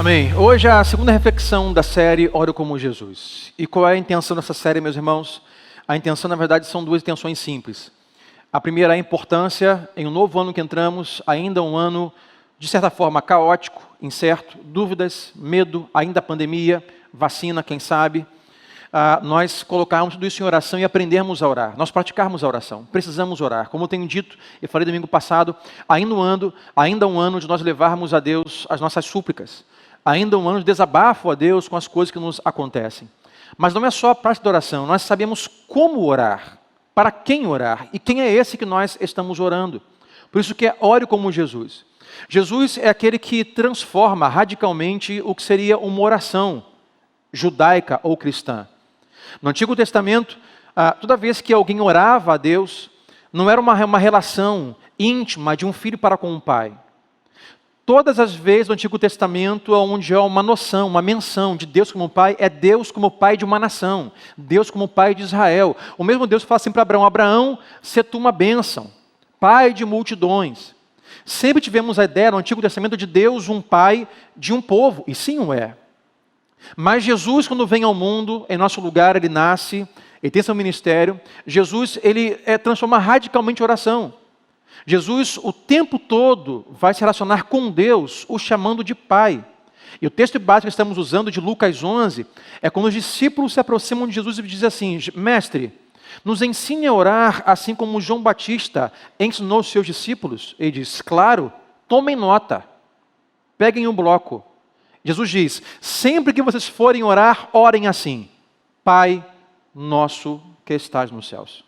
Amém. Hoje é a segunda reflexão da série Ore como Jesus. E qual é a intenção dessa série, meus irmãos? A intenção, na verdade, são duas intenções simples. A primeira é a importância, em um novo ano que entramos, ainda um ano, de certa forma, caótico, incerto, dúvidas, medo, ainda pandemia, vacina, quem sabe. Nós colocarmos tudo isso em oração e aprendermos a orar. Nós praticarmos a oração. Precisamos orar. Como eu tenho dito, e falei domingo passado, ainda um ano de nós levarmos a Deus as nossas súplicas. Ainda um ano de desabafo a Deus com as coisas que nos acontecem. Mas não é só a prática de oração. Nós sabemos como orar, para quem orar e quem é esse que nós estamos orando. Por isso que é ore como Jesus. Jesus é aquele que transforma radicalmente o que seria uma oração judaica ou cristã. No Antigo Testamento, toda vez que alguém orava a Deus, não era uma relação íntima de um filho para com um pai. Todas as vezes no Antigo Testamento, onde há uma noção, uma menção de Deus como pai, é Deus como pai de uma nação, Deus como pai de Israel. O mesmo Deus fala assim para Abraão: Abraão, se tu uma bênção, pai de multidões. Sempre tivemos a ideia no Antigo Testamento de Deus um pai de um povo, e sim o é. Mas Jesus, quando vem ao mundo, em nosso lugar, ele nasce, ele tem seu ministério. Jesus, ele transforma radicalmente a oração. Jesus, o tempo todo, vai se relacionar com Deus, o chamando de Pai. E o texto básico que estamos usando, de Lucas 11, é quando os discípulos se aproximam de Jesus e dizem assim: Mestre, nos ensine a orar assim como João Batista ensinou os seus discípulos. Ele diz: claro, tomem nota, peguem um bloco. Jesus diz: sempre que vocês forem orar, orem assim: Pai nosso que estás nos céus.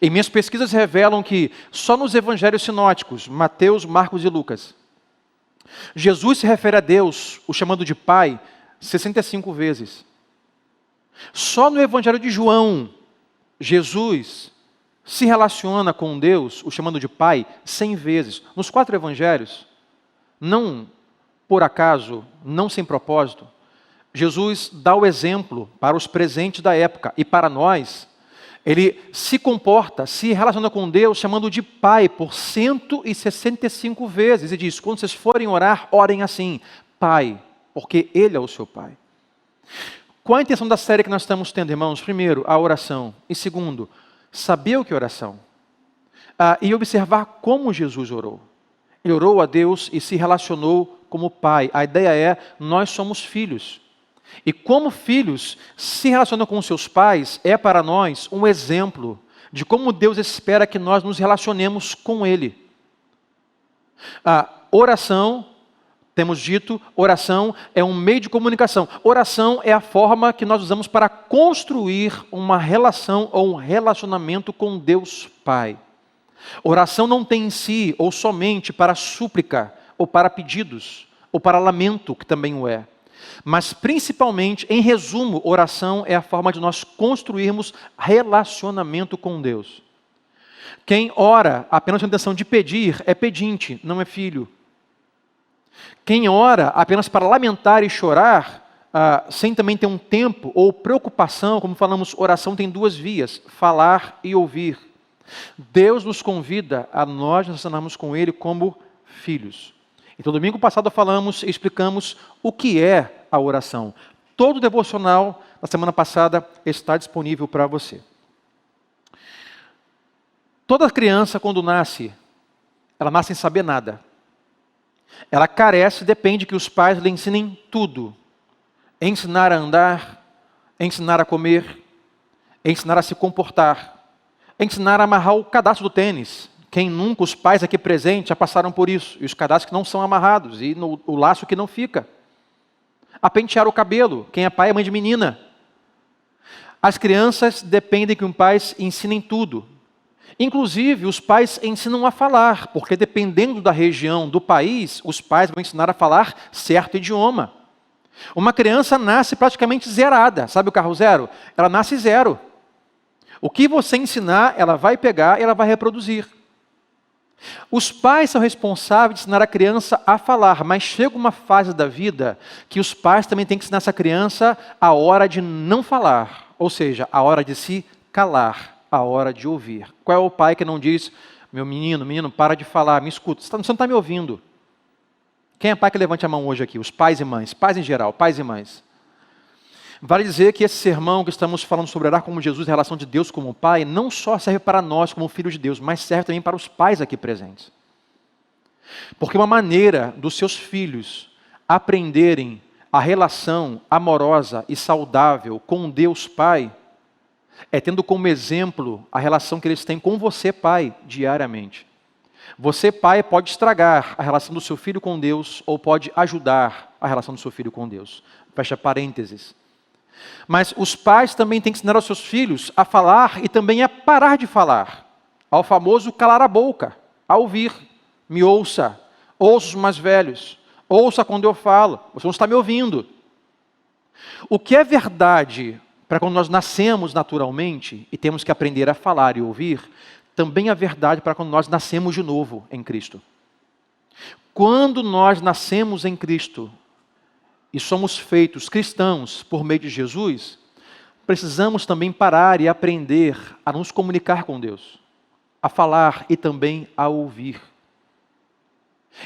E minhas pesquisas revelam que só nos evangelhos sinóticos, Mateus, Marcos e Lucas, Jesus se refere a Deus, o chamando de Pai, 65 vezes. Só no evangelho de João, Jesus se relaciona com Deus, o chamando de Pai, 100 vezes. Nos 4 evangelhos, não por acaso, não sem propósito, Jesus dá o exemplo para os presentes da época e para nós. Ele se comporta, se relaciona com Deus, chamando de Pai por 165 vezes. E diz: quando vocês forem orar, orem assim: Pai, porque Ele é o seu Pai. Qual a intenção da série que nós estamos tendo, irmãos? Primeiro, a oração. E segundo, saber o que é oração. E observar como Jesus orou. Ele orou a Deus e se relacionou como Pai. A ideia é: nós somos filhos. E como filhos se relacionam com seus pais, é para nós um exemplo de como Deus espera que nós nos relacionemos com Ele. A oração, temos dito, oração é um meio de comunicação. Oração é a forma que nós usamos para construir uma relação ou um relacionamento com Deus Pai. Oração não tem em si ou somente para súplica, ou para pedidos, ou para lamento, que também o é. Mas principalmente, em resumo, oração é a forma de nós construirmos relacionamento com Deus. Quem ora apenas com a intenção de pedir é pedinte, não é filho. Quem ora apenas para lamentar e chorar, sem também ter um tempo ou preocupação, como falamos, oração tem 2 vias, falar e ouvir. Deus nos convida a nós nos relacionarmos com Ele como filhos. Então, domingo passado falamos e explicamos o que é a oração. Todo o devocional da semana passada está disponível para você. Toda criança, quando nasce, ela nasce sem saber nada. Ela carece, depende que os pais lhe ensinem tudo. Ensinar a andar, ensinar a comer, ensinar a se comportar, ensinar a amarrar o cadastro do tênis. Quem nunca, os pais aqui presentes, já passaram por isso. E os cadastros que não são amarrados, e o laço que não fica. A pentear o cabelo, quem é pai é mãe de menina. As crianças dependem que os pais ensinem tudo. Inclusive, os pais ensinam a falar, porque dependendo da região do país, os pais vão ensinar a falar certo idioma. Uma criança nasce praticamente zerada. Sabe o carro zero? Ela nasce zero. O que você ensinar, ela vai pegar e ela vai reproduzir. Os pais são responsáveis de ensinar a criança a falar, mas chega uma fase da vida que os pais também têm que ensinar essa criança a hora de não falar, ou seja, a hora de se calar, a hora de ouvir. Qual é o pai que não diz: meu menino, para de falar, me escuta, você não está me ouvindo. Quem é pai que levante a mão hoje aqui? Os pais e mães, pais em geral, pais e mães. Vale dizer que esse sermão que estamos falando sobre orar como Jesus, a relação de Deus como Pai, não só serve para nós como filhos de Deus, mas serve também para os pais aqui presentes. Porque uma maneira dos seus filhos aprenderem a relação amorosa e saudável com Deus Pai é tendo como exemplo a relação que eles têm com você, pai, diariamente. Você, pai, pode estragar a relação do seu filho com Deus ou pode ajudar a relação do seu filho com Deus. Fecha parênteses. Mas os pais também têm que ensinar aos seus filhos a falar e também a parar de falar. Ao famoso calar a boca, a ouvir. Me ouça, ouça os mais velhos, ouça quando eu falo, você não está me ouvindo. O que é verdade para quando nós nascemos naturalmente e temos que aprender a falar e ouvir, também é verdade para quando nós nascemos de novo em Cristo. Quando nós nascemos em Cristo e somos feitos cristãos por meio de Jesus, precisamos também parar e aprender a nos comunicar com Deus, a falar e também a ouvir.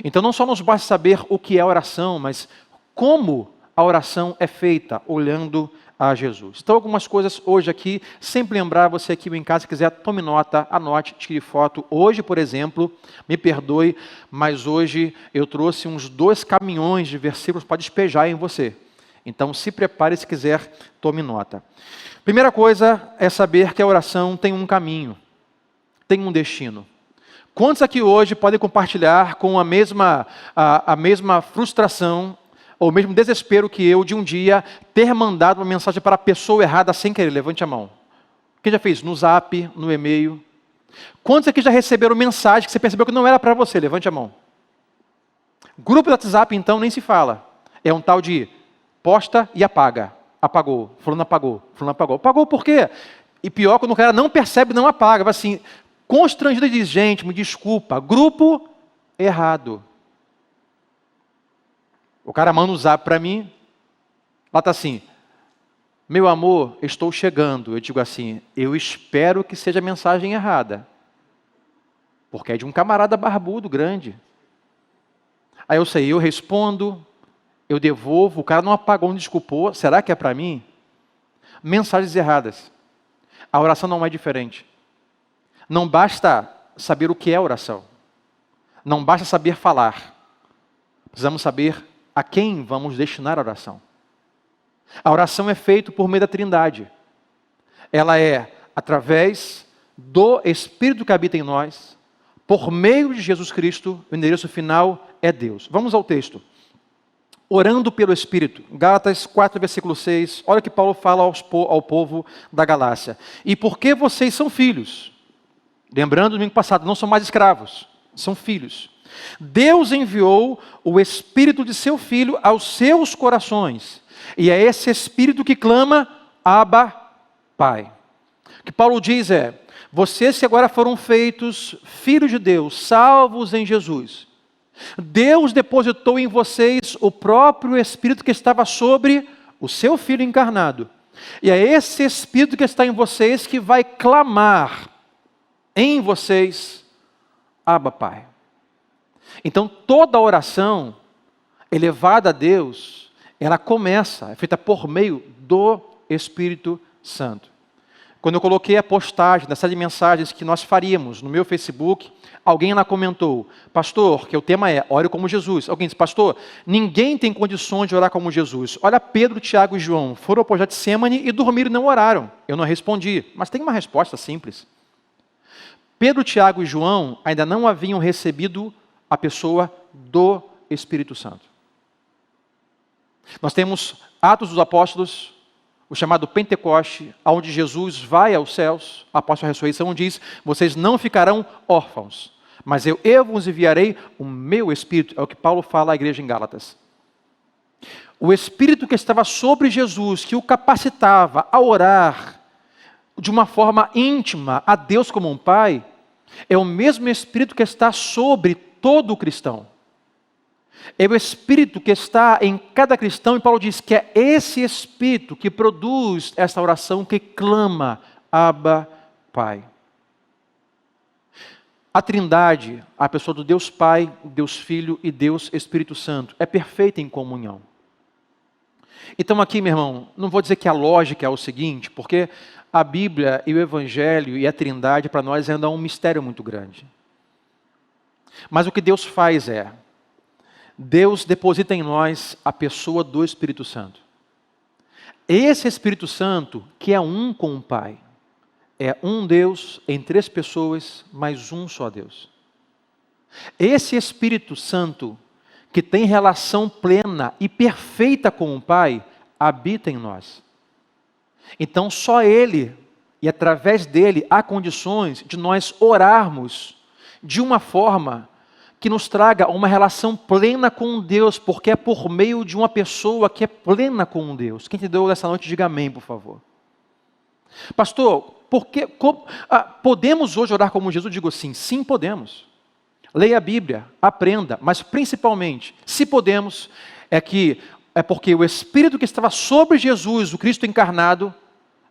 Então não só nos basta saber o que é oração, mas como a oração é feita, olhando a Jesus. Então algumas coisas hoje aqui, sempre lembrar você aqui em casa, se quiser, tome nota, anote, tire foto. Hoje, por exemplo, me perdoe, mas hoje eu trouxe uns 2 caminhões de versículos para despejar em você. Então se prepare, se quiser, tome nota. Primeira coisa é saber que a oração tem um caminho, tem um destino. Quantos aqui hoje podem compartilhar com a mesma frustração, ou mesmo desespero que eu de um dia ter mandado uma mensagem para a pessoa errada sem querer? Levante a mão. Quem já fez? No Zap, no e-mail. Quantos aqui já receberam mensagem que você percebeu que não era para você? Levante a mão. Grupo do WhatsApp, então, nem se fala. É um tal de posta e apaga. Apagou, fulano apagou, fulano apagou. Apagou por quê? E pior, quando o cara não percebe, não apaga. Vai assim, constrangido e diz, gente, me desculpa, grupo errado. O cara manda um zap para mim, lá está assim, meu amor, estou chegando. Eu digo assim, eu espero que seja a mensagem errada, porque é de um camarada barbudo, grande. Aí eu respondo, eu devolvo, o cara não apagou, não desculpou, será que é para mim? Mensagens erradas. A oração não é diferente. Não basta saber o que é oração. Não basta saber falar. Precisamos saber a quem vamos destinar a oração. A oração é feita por meio da Trindade. Ela é através do Espírito que habita em nós, por meio de Jesus Cristo, o endereço final é Deus. Vamos ao texto. Orando pelo Espírito. Gálatas 4, versículo 6. Olha o que Paulo fala ao povo da Galácia. E porque vocês são filhos, lembrando do domingo passado, não são mais escravos, são filhos. Deus enviou o Espírito de seu Filho aos seus corações. E é esse Espírito que clama, Abba, Pai. O que Paulo diz é, vocês que agora foram feitos filhos de Deus, salvos em Jesus, Deus depositou em vocês o próprio Espírito que estava sobre o seu Filho encarnado. E é esse Espírito que está em vocês que vai clamar em vocês, Abba, Pai. Então toda oração elevada a Deus, ela começa, é feita por meio do Espírito Santo. Quando eu coloquei a postagem da série de mensagens que nós faríamos no meu Facebook, alguém lá comentou, pastor, que o tema é, ore como Jesus. Alguém disse, pastor, ninguém tem condições de orar como Jesus. Olha Pedro, Tiago e João, foram ao projeto Getsêmani e dormiram e não oraram. Eu não respondi, mas tem uma resposta simples. Pedro, Tiago e João ainda não haviam recebido a pessoa do Espírito Santo. Nós temos Atos dos Apóstolos, o chamado Pentecoste, onde Jesus vai aos céus, após a ressurreição, diz, vocês não ficarão órfãos, mas eu vos enviarei o meu Espírito, é o que Paulo fala à igreja em Gálatas. O Espírito que estava sobre Jesus, que o capacitava a orar de uma forma íntima a Deus como um Pai, é o mesmo Espírito que está sobre todo cristão. É o Espírito que está em cada cristão, e Paulo diz que é esse Espírito que produz essa oração que clama, Abba, Pai. a Trindade, a pessoa do Deus Pai, Deus Filho e Deus Espírito Santo, é perfeita em comunhão. Então aqui, meu irmão, não vou dizer que a lógica é o seguinte, porque a Bíblia e o Evangelho e a Trindade para nós ainda é um mistério muito grande. Mas o que Deus faz é, Deus deposita em nós a pessoa do Espírito Santo. Esse Espírito Santo, que é um com o Pai, é um Deus em três pessoas, mas um só Deus. Esse Espírito Santo, que tem relação plena e perfeita com o Pai, habita em nós. Então só Ele, e através dele, há condições de nós orarmos de uma forma que nos traga uma relação plena com Deus, porque é por meio de uma pessoa que é plena com Deus. Quem entendeu essa noite, diga amém, por favor. Pastor, podemos hoje orar como Jesus? Eu digo assim, sim, podemos. Leia a Bíblia, aprenda, mas principalmente, se podemos, é porque o Espírito que estava sobre Jesus, o Cristo encarnado,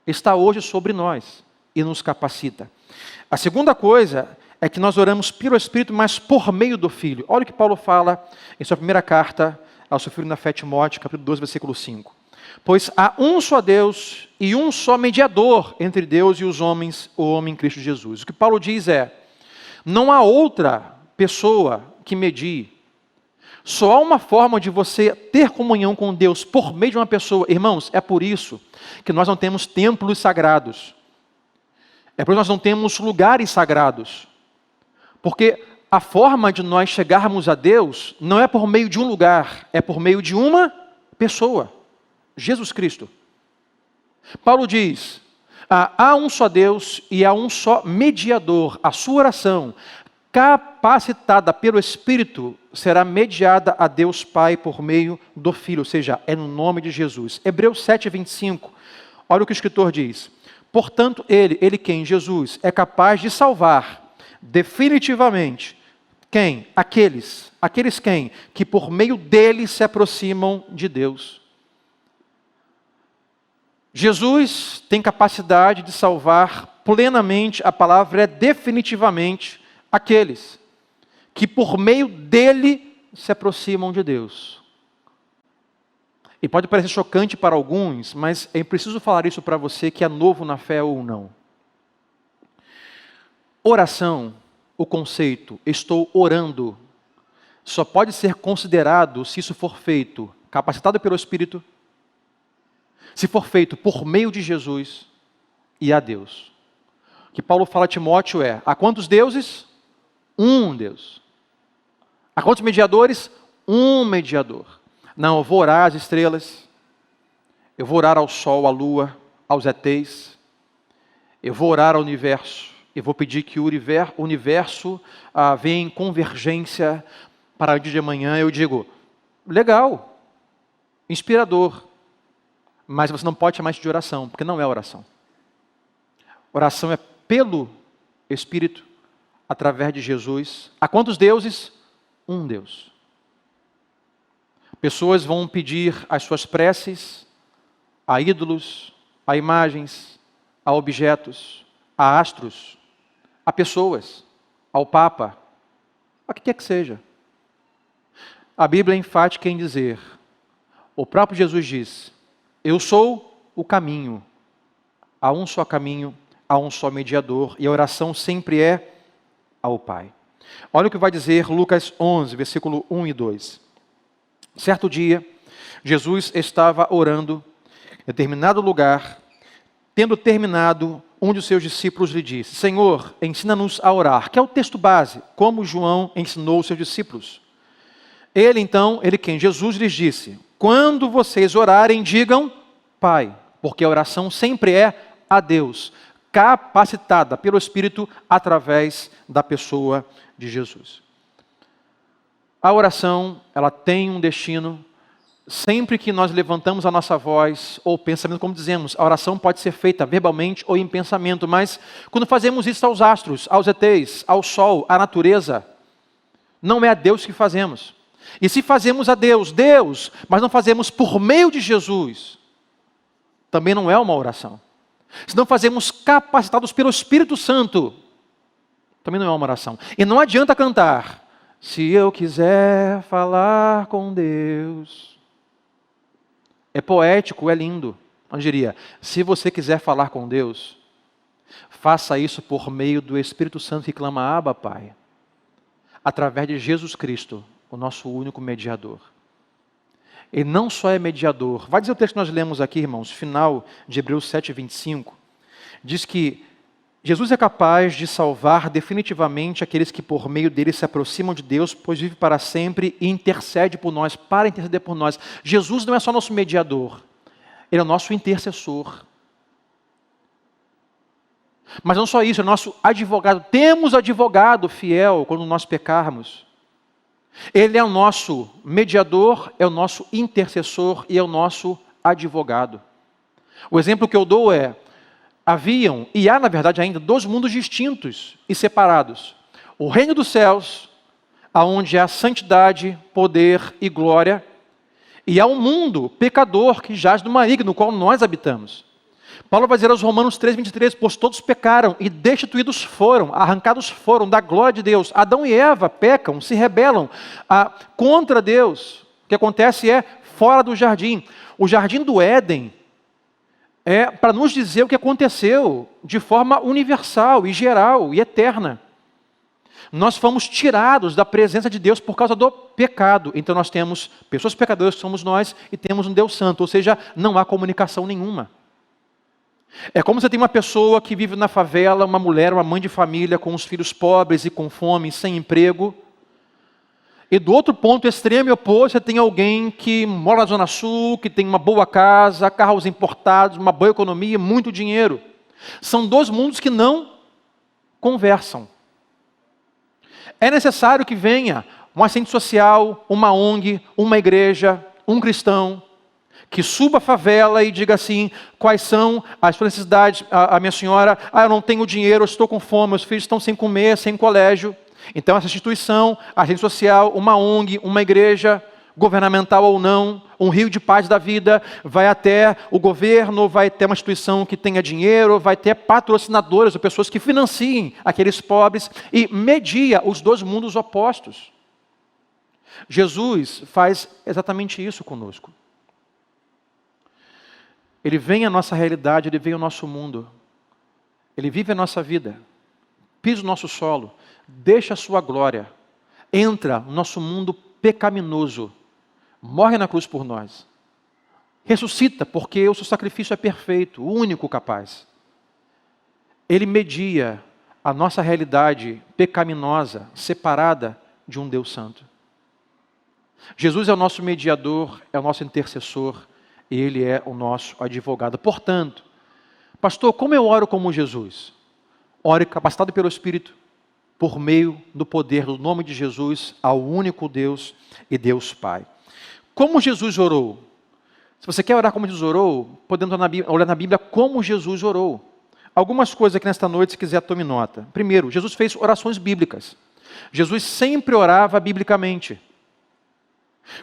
está hoje sobre nós e nos capacita. A segunda coisa é que nós oramos pelo Espírito, mas por meio do Filho. Olha o que Paulo fala em sua primeira carta ao seu filho na fé Timóteo, capítulo 2, versículo 5. Pois há um só Deus e um só mediador entre Deus e os homens, o homem Cristo Jesus. O que Paulo diz é, não há outra pessoa que medie. Só há uma forma de você ter comunhão com Deus por meio de uma pessoa. Irmãos, é por isso que nós não temos templos sagrados. É por isso que nós não temos lugares sagrados. Porque a forma de nós chegarmos a Deus não é por meio de um lugar, é por meio de uma pessoa, Jesus Cristo. Paulo diz, há um só Deus e há um só mediador. A sua oração, capacitada pelo Espírito, será mediada a Deus Pai por meio do Filho, ou seja, é no nome de Jesus. Hebreus 7, 25, olha o que o escritor diz. Portanto, ele quem? Jesus, é capaz de salvar definitivamente, quem? Aqueles quem? Que por meio dele se aproximam de Deus. Jesus tem capacidade de salvar plenamente, a palavra é definitivamente, aqueles que por meio dele se aproximam de Deus. E pode parecer chocante para alguns, mas é preciso falar isso para você que é novo na fé ou não. Oração, o conceito, estou orando, só pode ser considerado se isso for feito capacitado pelo Espírito, se for feito por meio de Jesus e a Deus. O que Paulo fala a Timóteo é, há quantos deuses? Um Deus. Há quantos mediadores? Um mediador. Não, eu vou orar às estrelas, eu vou orar ao sol, à lua, aos ETs, eu vou orar ao universo. Eu vou pedir que o universo venha em convergência para o dia de amanhã. Eu digo, legal, inspirador, mas você não pode chamar isso de oração, porque não é oração. Oração é pelo Espírito, através de Jesus. Há quantos deuses? Um Deus. Pessoas vão pedir as suas preces a ídolos, a imagens, a objetos, a astros, a pessoas, ao Papa, a que quer que seja. A Bíblia é enfática em dizer, o próprio Jesus diz, eu sou o caminho, há um só caminho, há um só mediador, e a oração sempre é ao Pai. Olha o que vai dizer Lucas 11, versículo 1 e 2. Certo dia, Jesus estava orando em determinado lugar, tendo terminado, um dos seus discípulos lhe disse, Senhor, ensina-nos a orar, que é o texto base, como João ensinou os seus discípulos. Jesus lhes disse, quando vocês orarem, digam, Pai, porque a oração sempre é a Deus, capacitada pelo Espírito através da pessoa de Jesus. A oração, ela tem um destino. Sempre que nós levantamos a nossa voz ou pensamento, como dizemos, a oração pode ser feita verbalmente ou em pensamento, mas quando fazemos isso aos astros, aos ETs, ao sol, à natureza, não é a Deus que fazemos. E se fazemos a Deus, mas não fazemos por meio de Jesus, também não é uma oração. Se não fazemos capacitados pelo Espírito Santo, Também não é uma oração. E não adianta cantar, se eu quiser falar com Deus. É poético, é lindo. Eu diria, se você quiser falar com Deus, faça isso por meio do Espírito Santo que clama, Abba, Pai. Através de Jesus Cristo, o nosso único mediador. Ele não só é mediador. Vai dizer o texto que nós lemos aqui, irmãos, final de Hebreus 7:25. Diz que Jesus é capaz de salvar definitivamente aqueles que por meio dele se aproximam de Deus, pois vive para sempre e intercede por nós, para interceder por nós. Jesus não é só nosso mediador, ele é o nosso intercessor. Mas não só isso, é nosso advogado. Temos advogado fiel quando nós pecarmos. Ele é o nosso mediador, é o nosso intercessor e é o nosso advogado. O exemplo que eu dou é, haviam, e há na verdade ainda, dois mundos distintos e separados. O reino dos céus, onde há santidade, poder e glória, e há um mundo pecador que jaz no maligno, no qual nós habitamos. Paulo vai dizer aos Romanos 3:23, pois todos pecaram e destituídos foram, arrancados foram da glória de Deus. Adão e Eva pecam, se rebelam contra Deus. O que acontece é fora do jardim. O jardim do Éden é para nos dizer o que aconteceu de forma universal e geral e eterna. Nós fomos tirados da presença de Deus por causa do pecado. Então nós temos pessoas pecadoras que somos nós e temos um Deus santo, ou seja, não há comunicação nenhuma. É como você tem uma pessoa que vive na favela, uma mulher, uma mãe de família, com os filhos pobres e com fome, sem emprego. E do outro ponto extremo e oposto, você tem alguém que mora na Zona Sul, que tem uma boa casa, carros importados, uma boa economia, muito dinheiro. São dois mundos que não conversam. É necessário que venha um assistente social, uma ONG, uma igreja, um cristão, que suba a favela e diga assim, quais são as suas necessidades, a minha senhora, eu não tenho dinheiro, eu estou com fome, meus filhos estão sem comer, sem colégio. Então essa instituição, a rede social, uma ONG, uma igreja, governamental ou não, um rio de paz da vida, vai até o governo, vai ter uma instituição que tenha dinheiro, vai ter patrocinadores ou pessoas que financiem aqueles pobres e media os dois mundos opostos. Jesus faz exatamente isso conosco. Ele vem à nossa realidade, ele vem ao nosso mundo. Ele vive a nossa vida, pisa o nosso solo, deixa a sua glória, entra no nosso mundo pecaminoso, morre na cruz por nós, ressuscita porque o seu sacrifício é perfeito, o único capaz. Ele media a nossa realidade pecaminosa, separada de um Deus santo. Jesus é o nosso mediador, é o nosso intercessor, e Ele é o nosso advogado. Portanto, pastor, como eu oro como Jesus? Ore capacitado pelo Espírito, por meio do poder do nome de Jesus, ao único Deus e Deus Pai. Como Jesus orou? Se você quer orar como Jesus orou, podemos olhar na Bíblia como Jesus orou. Algumas coisas aqui nesta noite, se quiser, tome nota. Primeiro, Jesus fez orações bíblicas. Jesus sempre orava biblicamente.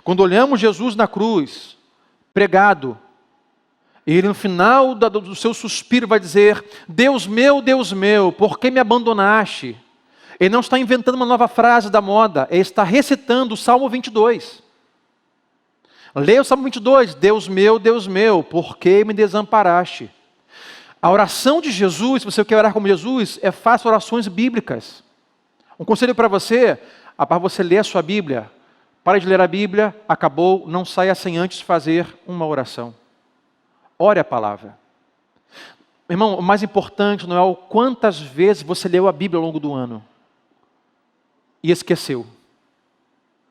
Quando olhamos Jesus na cruz, pregado, ele no final do seu suspiro vai dizer, Deus meu, por que me abandonaste? Ele não está inventando uma nova frase da moda, ele está recitando o Salmo 22. Leia o Salmo 22, Deus meu, por que me desamparaste? A oração de Jesus, se você quer orar como Jesus, faça orações bíblicas. Um conselho para você, para você ler a sua Bíblia, pare de ler a Bíblia, acabou, não saia sem antes fazer uma oração. Ore a palavra. Irmão, o mais importante não é o quantas vezes você leu a Bíblia ao longo do ano e esqueceu.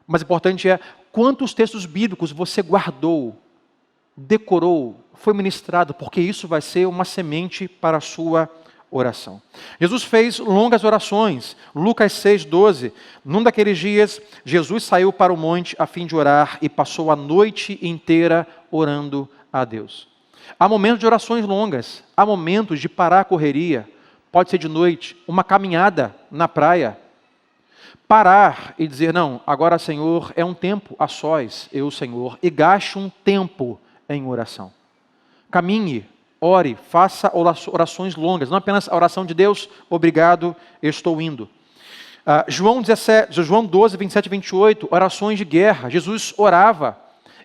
O mais importante é quantos textos bíblicos você guardou, decorou, foi ministrado, porque isso vai ser uma semente para a sua oração. Jesus fez longas orações. Lucas 6:12. Num daqueles dias, Jesus saiu para o monte a fim de orar e passou a noite inteira orando a Deus. Há momentos de orações longas, há momentos de parar a correria, pode ser de noite, uma caminhada na praia. Parar e dizer, não, agora Senhor, é um tempo a sós, eu Senhor, e gaste um tempo em oração. Caminhe, ore, faça orações longas, não apenas a oração de Deus, obrigado, eu estou indo. João 12, 27 e 28, orações de guerra. Jesus orava,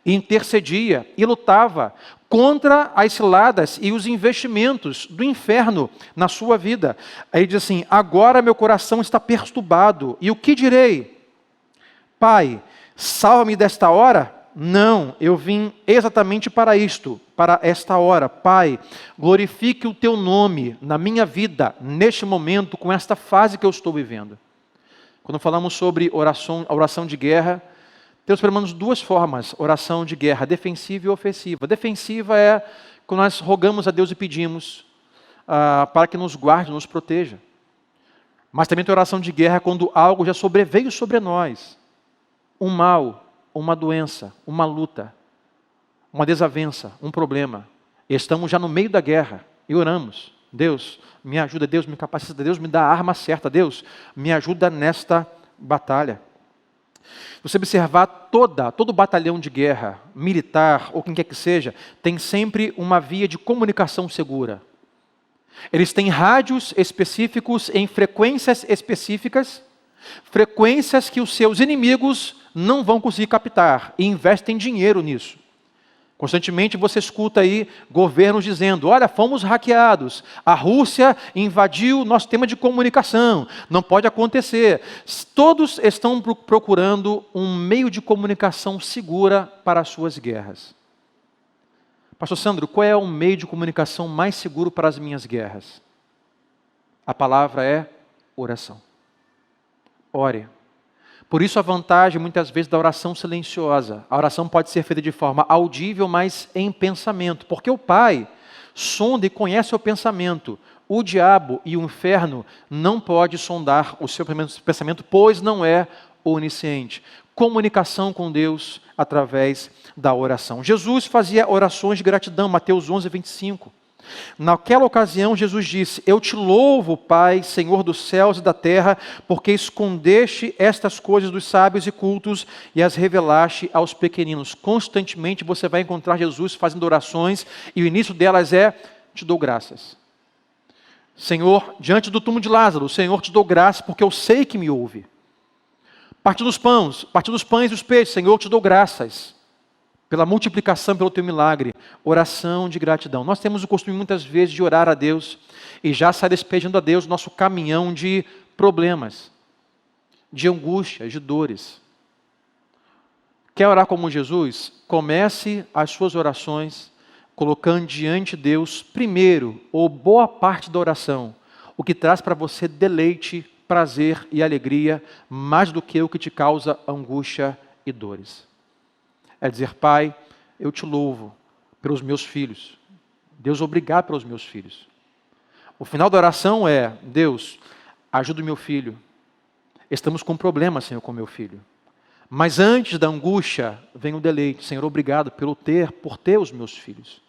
e intercedia e lutava contra as ciladas e os investimentos do inferno na sua vida. Aí ele diz assim: agora meu coração está perturbado, e o que direi? Pai, salva-me desta hora? Não, eu vim exatamente para isto, para esta hora. Pai, glorifique o teu nome na minha vida, neste momento, com esta fase que eu estou vivendo. Quando falamos sobre oração de guerra, temos pelo menos duas formas: oração de guerra, defensiva e ofensiva. Defensiva é quando nós rogamos a Deus e pedimos para que nos guarde, nos proteja. Mas também tem oração de guerra quando algo já sobreveio sobre nós. Um mal, uma doença, uma luta, uma desavença, um problema. E estamos já no meio da guerra e oramos: Deus, me ajuda, Deus, me capacita, Deus, me dá a arma certa, Deus, me ajuda nesta batalha. Se você observar todo batalhão de guerra, militar ou quem quer que seja, tem sempre uma via de comunicação segura. Eles têm rádios específicos em frequências específicas, frequências que os seus inimigos não vão conseguir captar, e investem dinheiro nisso. Constantemente você escuta aí governos dizendo: olha, fomos hackeados, a Rússia invadiu nosso sistema de comunicação, não pode acontecer. Todos estão procurando um meio de comunicação segura para as suas guerras. Pastor Sandro, qual é o meio de comunicação mais seguro para as minhas guerras? A palavra é oração. Ore. Por isso a vantagem, muitas vezes, da oração silenciosa. A oração pode ser feita de forma audível, mas em pensamento. Porque o Pai sonda e conhece o pensamento. O diabo e o inferno não pode sondar o seu pensamento, pois não é onisciente. Comunicação com Deus através da oração. Jesus fazia orações de gratidão, Mateus 11, 25. Naquela ocasião, Jesus disse: eu te louvo, Pai, Senhor dos céus e da terra, porque escondeste estas coisas dos sábios e cultos e as revelaste aos pequeninos. Constantemente você vai encontrar Jesus fazendo orações, e o início delas é: te dou graças. Senhor, diante do túmulo de Lázaro, Senhor, te dou graças porque eu sei que me ouve. Partindo dos pães e os peixes, Senhor, te dou graças pela multiplicação, pelo teu milagre. Oração de gratidão. Nós temos o costume muitas vezes de orar a Deus e já sair despejando a Deus nosso caminhão de problemas, de angústias, de dores. Quer orar como Jesus? Comece as suas orações colocando diante de Deus primeiro, ou boa parte da oração, o que traz para você deleite, prazer e alegria, mais do que o que te causa angústia e dores. É dizer: Pai, eu te louvo pelos meus filhos. Deus, obrigado pelos meus filhos. O final da oração é: Deus, ajuda o meu filho. Estamos com problemas, Senhor, com meu filho. Mas antes da angústia, vem o deleite. Senhor, obrigado por ter os meus filhos.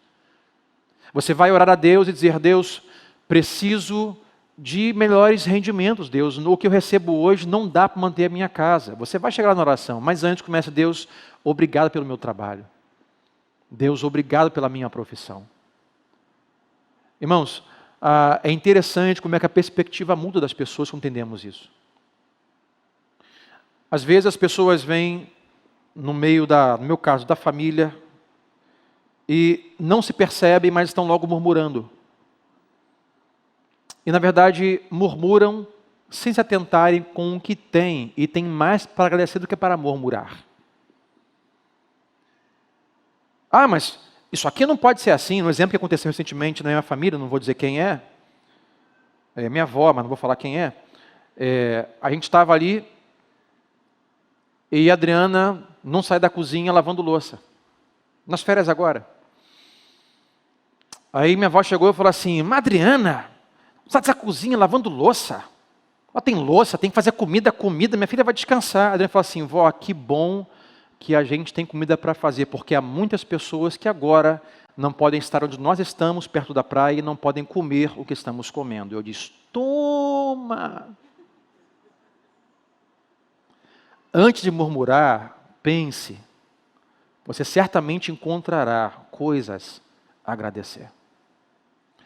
Você vai orar a Deus e dizer: Deus, preciso de melhores rendimentos, Deus. O que eu recebo hoje não dá para manter a minha casa. Você vai chegar na oração, mas antes começa: Deus, obrigado pelo meu trabalho. Deus, obrigado pela minha profissão. Irmãos, é interessante como é que a perspectiva muda das pessoas quando entendemos isso. Às vezes as pessoas vêm no meu caso, da família, e não se percebem, mas estão logo murmurando. E na verdade murmuram sem se atentarem com o que têm, e tem mais para agradecer do que para murmurar. Ah, mas isso aqui não pode ser assim. No exemplo que aconteceu recentemente na minha família, não vou dizer quem é minha avó, mas não vou falar quem é. A gente estava ali e a Adriana não sai da cozinha lavando louça. Nas férias agora. Aí minha avó chegou e falou assim: mas Adriana, não sai dessa cozinha lavando louça? Ela tem louça, tem que fazer comida, minha filha vai descansar. A Adriana falou assim: vó, que bom que a gente tem comida para fazer, porque há muitas pessoas que agora não podem estar onde nós estamos, perto da praia, e não podem comer o que estamos comendo. Eu disse: toma! Antes de murmurar, pense. Você certamente encontrará coisas a agradecer.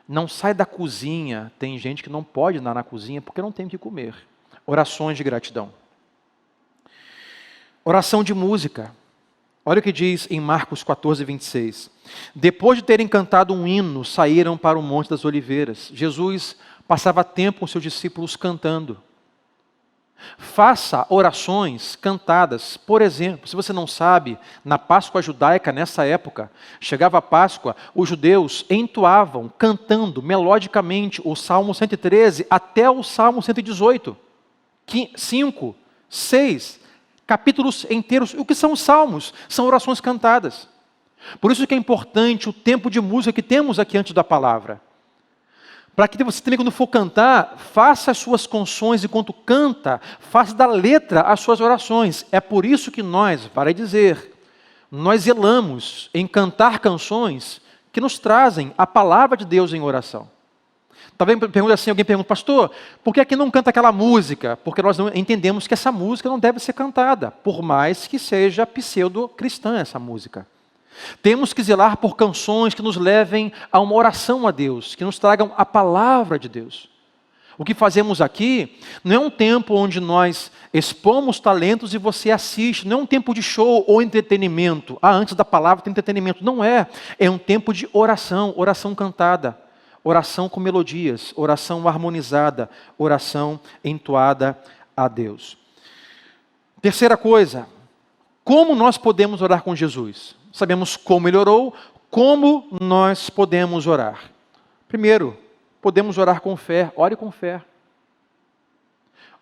Não sai da cozinha. Tem gente que não pode andar na cozinha porque não tem o que comer. Orações de gratidão. Oração de música. Olha o que diz em Marcos 14, 26. Depois de terem cantado um hino, saíram para o Monte das Oliveiras. Jesus passava tempo com seus discípulos cantando. Faça orações cantadas. Por exemplo, se você não sabe, na Páscoa judaica, nessa época, chegava a Páscoa, os judeus entoavam, cantando melodicamente o Salmo 113 até o Salmo 118. 5, 6 capítulos inteiros. O que são os salmos? São orações cantadas. Por isso que é importante o tempo de música que temos aqui antes da palavra. Para que você também, quando for cantar, faça as suas canções enquanto canta, faça da letra as suas orações. É por isso que nós, para dizer, nós zelamos em cantar canções que nos trazem a palavra de Deus em oração. Talvez alguém pergunta, pastor, por que aqui não canta aquela música? Porque nós não entendemos que essa música não deve ser cantada, por mais que seja pseudo-cristã essa música. Temos que zelar por canções que nos levem a uma oração a Deus, que nos tragam a palavra de Deus. O que fazemos aqui não é um tempo onde nós expomos talentos e você assiste, não é um tempo de show ou entretenimento. Antes da palavra tem entretenimento. Não é. É um tempo de oração, oração cantada, oração com melodias, oração harmonizada, oração entoada a Deus. Terceira coisa, como nós podemos orar com Jesus? Sabemos como ele orou, como nós podemos orar? Primeiro, podemos orar com fé. Ore com fé.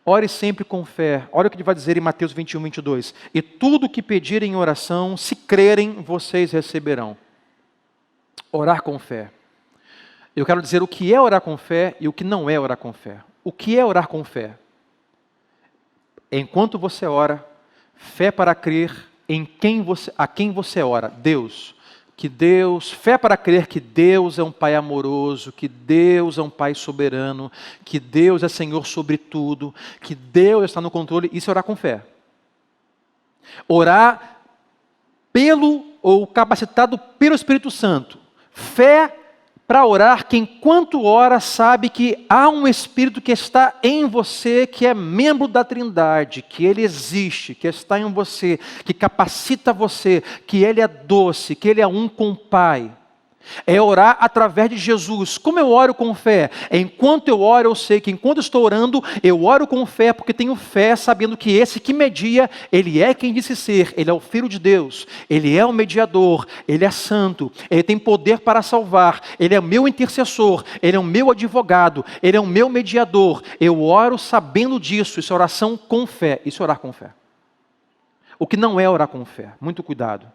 Ore sempre com fé. Olha o que ele vai dizer em Mateus 21, 22. E tudo o que pedirem em oração, se crerem, vocês receberão. Orar com fé. Eu quero dizer o que é orar com fé e o que não é orar com fé. O que é orar com fé? Enquanto você ora, fé para crer a quem você ora, Deus. Fé para crer que Deus é um Pai amoroso, que Deus é um Pai soberano, que Deus é Senhor sobre tudo, que Deus está no controle, isso é orar com fé. Orar pelo ou capacitado pelo Espírito Santo. Fé para orar que enquanto ora sabe que há um Espírito que está em você, que é membro da Trindade, que Ele existe, que está em você, que capacita você, que Ele é doce, que Ele é um com o Pai. É orar através de Jesus. Como eu oro com fé? Enquanto eu oro, eu sei que enquanto estou orando, eu oro com fé, porque tenho fé, sabendo que esse que media, Ele é quem disse ser, Ele é o Filho de Deus, Ele é o mediador, Ele é santo, Ele tem poder para salvar, Ele é o meu intercessor, Ele é o meu advogado, Ele é o meu mediador. Eu oro sabendo disso, isso é oração com fé, isso é orar com fé. O que não é orar com fé, muito cuidado.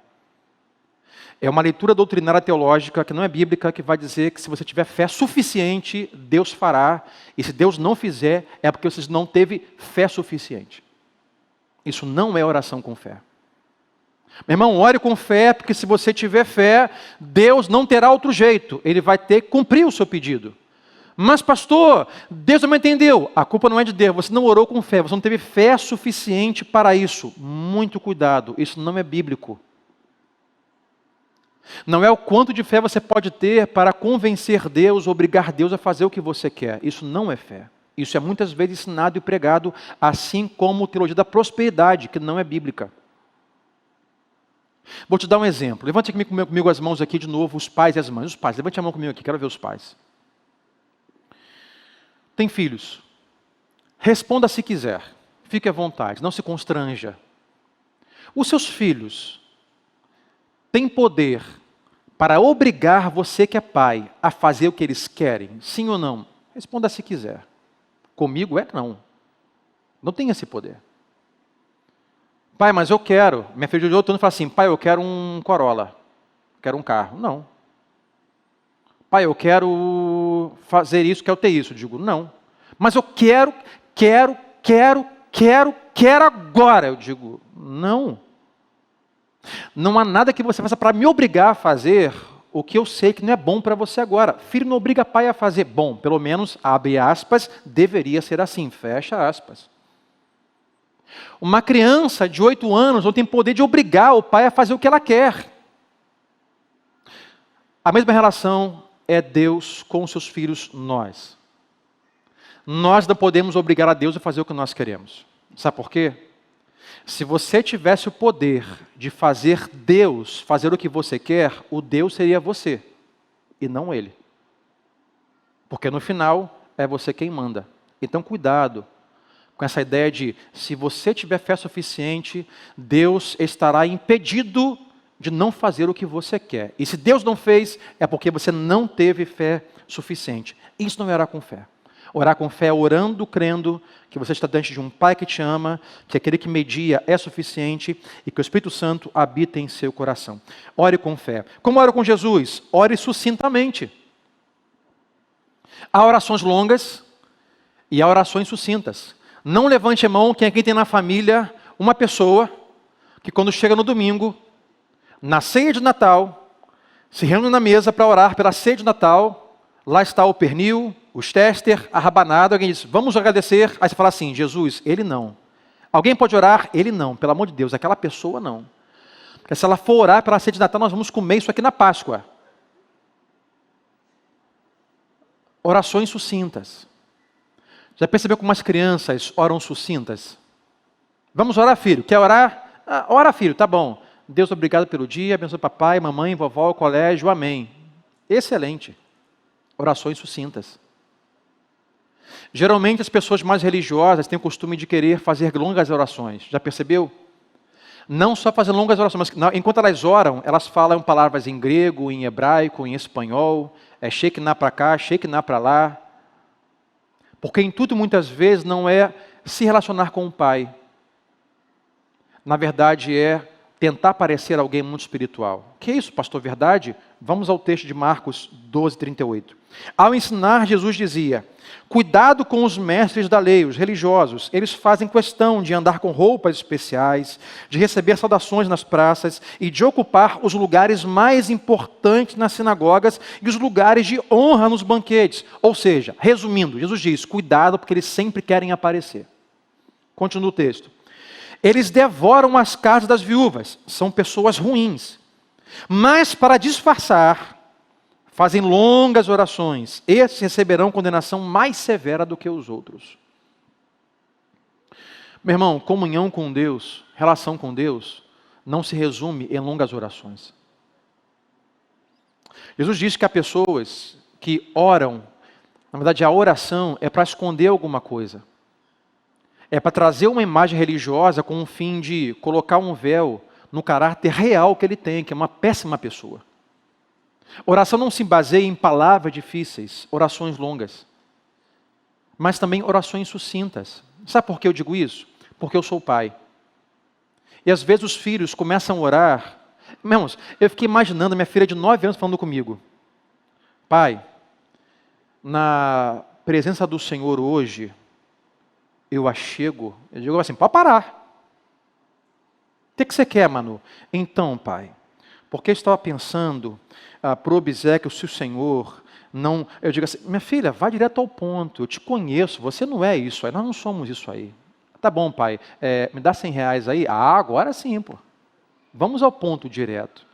É uma leitura doutrinária teológica que não é bíblica, que vai dizer que se você tiver fé suficiente, Deus fará. E se Deus não fizer, é porque você não teve fé suficiente. Isso não é oração com fé. Meu irmão, ore com fé, porque se você tiver fé, Deus não terá outro jeito. Ele vai ter que cumprir o seu pedido. Mas pastor, Deus não me entendeu. A culpa não é de Deus, você não orou com fé, você não teve fé suficiente para isso. Muito cuidado, isso não é bíblico. Não é o quanto de fé você pode ter para convencer Deus, obrigar Deus a fazer o que você quer. Isso não é fé. Isso é muitas vezes ensinado e pregado, assim como teologia da prosperidade, que não é bíblica. Vou te dar um exemplo. Levante comigo as mãos aqui de novo, os pais e as mães. Os pais, levante a mão comigo aqui, quero ver os pais. Tem filhos? Responda se quiser. Fique à vontade, não se constranja. Os seus filhos têm poder para obrigar você que é pai a fazer o que eles querem? Sim ou não? Responda se quiser. Comigo é não. Não tem esse poder. Pai, mas eu quero. Minha filha de outro ano fala assim, pai, eu quero um Corolla. Quero um carro. Não. Pai, eu quero fazer isso, quero ter isso. Eu digo, não. Mas eu quero agora. Eu digo, não. Não há nada que você faça para me obrigar a fazer o que eu sei que não é bom para você agora. Filho não obriga pai a fazer. Bom, pelo menos, abre aspas, deveria ser assim, fecha aspas. Uma criança de 8 anos não tem poder de obrigar o pai a fazer o que ela quer. A mesma relação é Deus com os seus filhos, nós. Nós não podemos obrigar a Deus a fazer o que nós queremos. Sabe por quê? Se você tivesse o poder de fazer Deus fazer o que você quer, o Deus seria você, e não Ele. Porque no final, é você quem manda. Então cuidado com essa ideia de, se você tiver fé suficiente, Deus estará impedido de não fazer o que você quer. E se Deus não fez, é porque você não teve fé suficiente. Isso não é orar com fé. Orar com fé é orando, crendo que você está diante de um Pai que te ama, que aquele que media é suficiente e que o Espírito Santo habita em seu coração. Ore com fé. Como oro com Jesus? Ore sucintamente. Há orações longas e há orações sucintas. Não levante a mão quem aqui tem na família uma pessoa que quando chega no domingo, na ceia de Natal, se reúne na mesa para orar pela ceia de Natal, lá está o pernil, os tester, a rabanada, alguém diz, vamos agradecer, aí você fala assim, Jesus, ele não. Alguém pode orar? Ele não, pelo amor de Deus, aquela pessoa não. Porque se ela for orar pela ceia de Natal, nós vamos comer isso aqui na Páscoa. Orações sucintas. Já percebeu como as crianças oram sucintas? Vamos orar, filho. Quer orar? Ah, ora, filho, tá bom. Deus, obrigado pelo dia, abençoe papai, mamãe, vovó, colégio, amém. Excelente. Orações sucintas. Geralmente as pessoas mais religiosas têm o costume de querer fazer longas orações. Já percebeu? Não só fazer longas orações, mas enquanto elas oram, elas falam palavras em grego, em hebraico, em espanhol, shekinah para cá, shekinah para lá. Porque intuito muitas vezes não é se relacionar com o Pai. Na verdade é tentar parecer alguém muito espiritual. Que é isso, pastor, verdade? Vamos ao texto de Marcos 12, 38. Ao ensinar, Jesus dizia, cuidado com os mestres da lei, os religiosos. Eles fazem questão de andar com roupas especiais, de receber saudações nas praças e de ocupar os lugares mais importantes nas sinagogas e os lugares de honra nos banquetes. Ou seja, resumindo, Jesus diz, cuidado porque eles sempre querem aparecer. Continua o texto. Eles devoram as casas das viúvas, são pessoas ruins. Mas para disfarçar, fazem longas orações. Esses receberão condenação mais severa do que os outros. Meu irmão, comunhão com Deus, relação com Deus, não se resume em longas orações. Jesus disse que há pessoas que oram, na verdade a oração é para esconder alguma coisa. É para trazer uma imagem religiosa com o fim de colocar um véu no caráter real que ele tem, que é uma péssima pessoa. Oração não se baseia em palavras difíceis, orações longas, mas também orações sucintas. Sabe por que eu digo isso? Porque eu sou pai. E às vezes os filhos começam a orar. Irmãos, eu fiquei imaginando a minha filha de 9 anos falando comigo. Pai, na presença do Senhor hoje, eu achego. Eu digo assim, pode parar. O que você quer, Manu? Então, pai, porque eu estava pensando pro obséquio, se o Senhor não... Eu digo assim, minha filha, vai direto ao ponto, eu te conheço, você não é isso aí, nós não somos isso aí. Tá bom, pai, me dá 100 reais aí? Ah, agora sim, pô. Vamos ao ponto direto.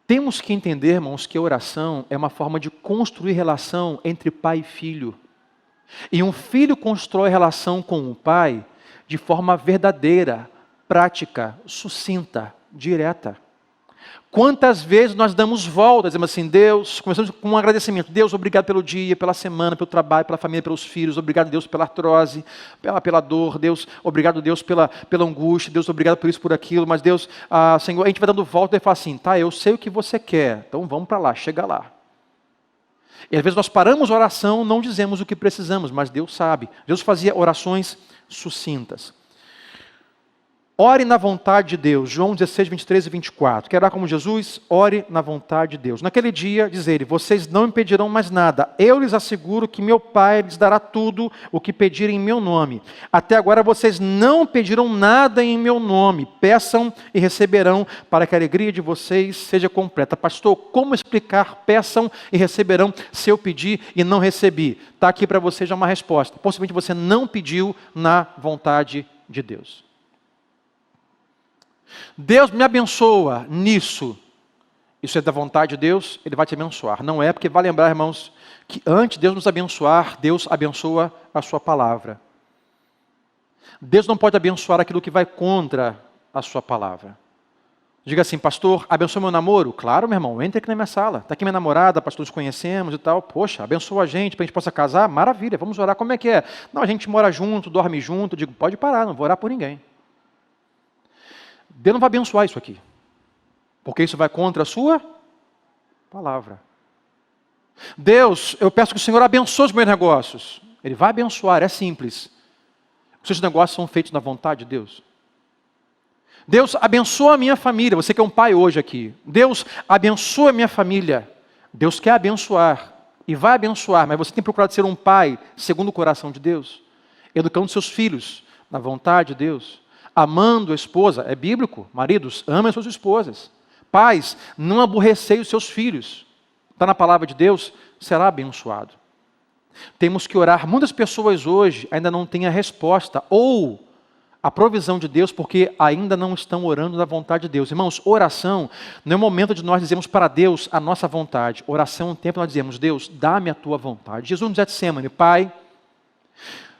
Temos que entender, irmãos, que a oração é uma forma de construir relação entre pai e filho. E um filho constrói relação com o pai de forma verdadeira, prática, sucinta, direta. Quantas vezes nós damos voltas, dizemos assim, Deus, começamos com um agradecimento. Deus, obrigado pelo dia, pela semana, pelo trabalho, pela família, pelos filhos. Obrigado, Deus, pela artrose, pela dor. Deus, obrigado, Deus, pela angústia. Deus, obrigado por isso, por aquilo. Mas Deus, Senhor, a gente vai dando volta e fala assim, tá, eu sei o que você quer, então vamos para lá, chega lá. E às vezes nós paramos a oração, não dizemos o que precisamos, mas Deus sabe. Deus fazia orações sucintas. Ore na vontade de Deus. João 16, 23 e 24. Quer orar como Jesus? Ore na vontade de Deus. Naquele dia, diz ele, vocês não me pedirão mais nada. Eu lhes asseguro que meu Pai lhes dará tudo o que pedirem em meu nome. Até agora vocês não pediram nada em meu nome. Peçam e receberão, para que a alegria de vocês seja completa. Pastor, como explicar peçam e receberão se eu pedir e não recebi? Está aqui para você já uma resposta. Possivelmente você não pediu na vontade de Deus. Deus me abençoa nisso. isso é da vontade de Deus, Ele vai te abençoar. Não é, porque vai lembrar, irmãos, que antes de Deus nos abençoar, Deus abençoa a sua palavra. Deus não pode abençoar aquilo que vai contra a sua palavra. Diga assim, pastor, abençoa meu namoro? Claro, meu irmão, entre aqui na minha sala. Está aqui minha namorada, pastor, nos conhecemos e tal. Poxa, abençoa a gente, para a gente possa casar? Maravilha, vamos orar. Como é que é? Não, a gente mora junto, dorme junto. Eu digo, pode parar, não vou orar por ninguém. Deus não vai abençoar isso aqui, porque isso vai contra a sua palavra. Deus, eu peço que o Senhor abençoe os meus negócios. Ele vai abençoar, é simples. Os seus negócios são feitos na vontade de Deus. Deus abençoa a minha família. Você que é um pai hoje aqui. Deus abençoa a minha família. Deus quer abençoar e vai abençoar, mas você tem procurado ser um pai segundo o coração de Deus, educando seus filhos na vontade de Deus, amando a esposa. É bíblico, maridos, amem as suas esposas. Pais, não aborreceis os seus filhos. Está na palavra de Deus, será abençoado. Temos que orar. Muitas pessoas hoje ainda não têm a resposta ou a provisão de Deus, porque ainda não estão orando na vontade de Deus. Irmãos, oração não é o momento de nós dizermos para Deus a nossa vontade. Oração é um tempo que nós dizemos, Deus, dá-me a tua vontade. Jesus no Getsemane, Pai,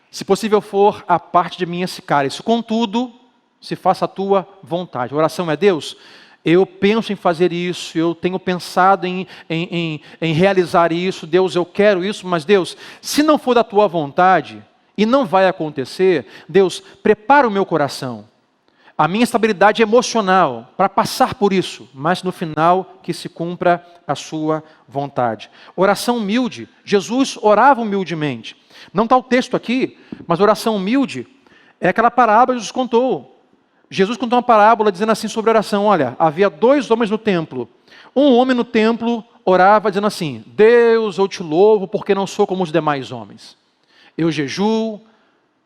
se possível for, a parte de mim esse cálice. Contudo, se faça a tua vontade. A oração é, Deus, eu penso em fazer isso, eu tenho pensado em realizar isso, Deus, eu quero isso, mas Deus, se não for da tua vontade, e não vai acontecer, Deus, prepara o meu coração, a minha estabilidade emocional, para passar por isso, mas no final que se cumpra a sua vontade. Oração humilde, Jesus orava humildemente. Não está o texto aqui, mas oração humilde é aquela parábola que Jesus contou. Jesus contou uma parábola dizendo assim sobre oração, olha, havia 2 homens no templo. Um homem no templo orava dizendo assim, Deus, eu te louvo porque não sou como os demais homens. Eu jejuo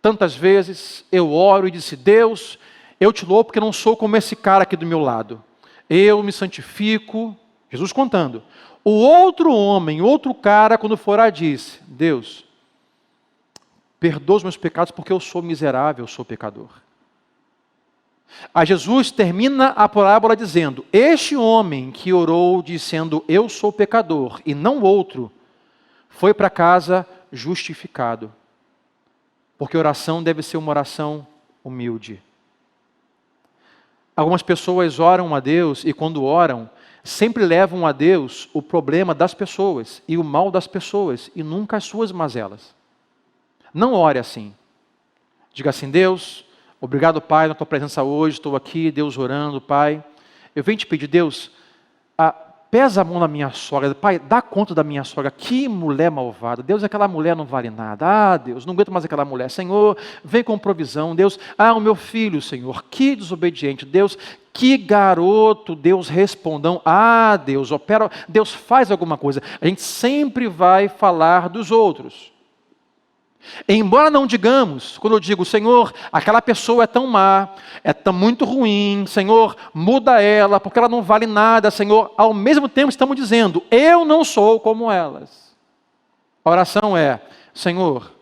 tantas vezes, eu oro e disse, Deus, eu te louvo porque não sou como esse cara aqui do meu lado. Eu me santifico, Jesus contando. O outro homem, outro cara, quando for orar, disse, Deus, perdoa os meus pecados porque eu sou miserável, eu sou pecador. Aí Jesus termina a parábola dizendo, este homem que orou dizendo, eu sou pecador, e não outro, foi para casa justificado. Porque oração deve ser uma oração humilde. Algumas pessoas oram a Deus e quando oram, sempre levam a Deus o problema das pessoas e o mal das pessoas e nunca as suas mazelas. Não ore assim. Diga assim, Deus, obrigado Pai na tua presença hoje, estou aqui, Deus orando, Pai. Eu venho te pedir, Deus, pesa a mão na minha sogra, Pai, dá conta da minha sogra, que mulher malvada, Deus, aquela mulher não vale nada, Deus, não aguento mais aquela mulher, Senhor, vem com provisão, Deus, o meu filho, Senhor, que desobediente, Deus, que garoto, Deus, respondam, Deus, opera, Deus faz alguma coisa, a gente sempre vai falar dos outros. Embora não digamos, quando eu digo, Senhor, aquela pessoa é tão má, é tão muito ruim, Senhor, muda ela, porque ela não vale nada, Senhor, ao mesmo tempo estamos dizendo, eu não sou como elas. A oração é, Senhor,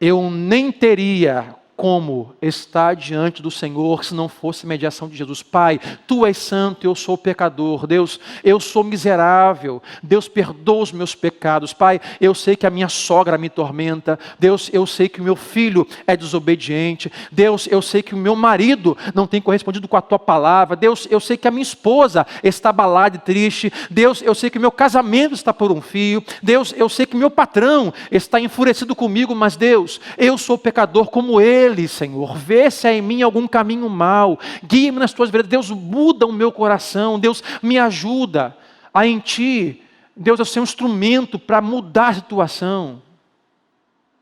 eu nem teria como estar diante do Senhor se não fosse mediação de Jesus. Pai, Tu és santo, eu sou pecador. Deus, eu sou miserável. Deus, perdoa os meus pecados. Pai, eu sei que a minha sogra me tormenta. Deus, eu sei que o meu filho é desobediente. Deus, eu sei que o meu marido não tem correspondido com a Tua palavra. Deus, eu sei que a minha esposa está abalada e triste. Deus, eu sei que o meu casamento está por um fio. Deus, eu sei que o meu patrão está enfurecido comigo, mas Deus, eu sou pecador como ele. Senhor, vê se há em mim algum caminho mau, guia-me nas tuas veredas, Deus, muda o meu coração, Deus, me ajuda a em Ti, Deus, eu ser um instrumento para mudar a situação.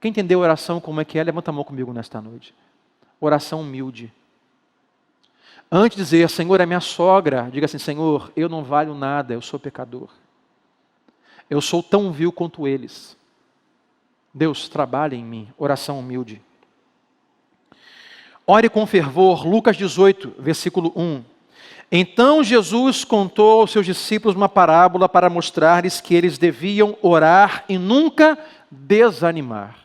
Quem entendeu a oração como é que é, levanta a mão comigo nesta noite. Oração humilde. Antes de dizer, Senhor, é minha sogra, diga assim, Senhor, eu não valho nada, eu sou pecador. Eu sou tão vil quanto eles. Deus, trabalha em mim. Oração humilde. Ore com fervor, Lucas 18, versículo 1. Então Jesus contou aos seus discípulos uma parábola para mostrar-lhes que eles deviam orar e nunca desanimar.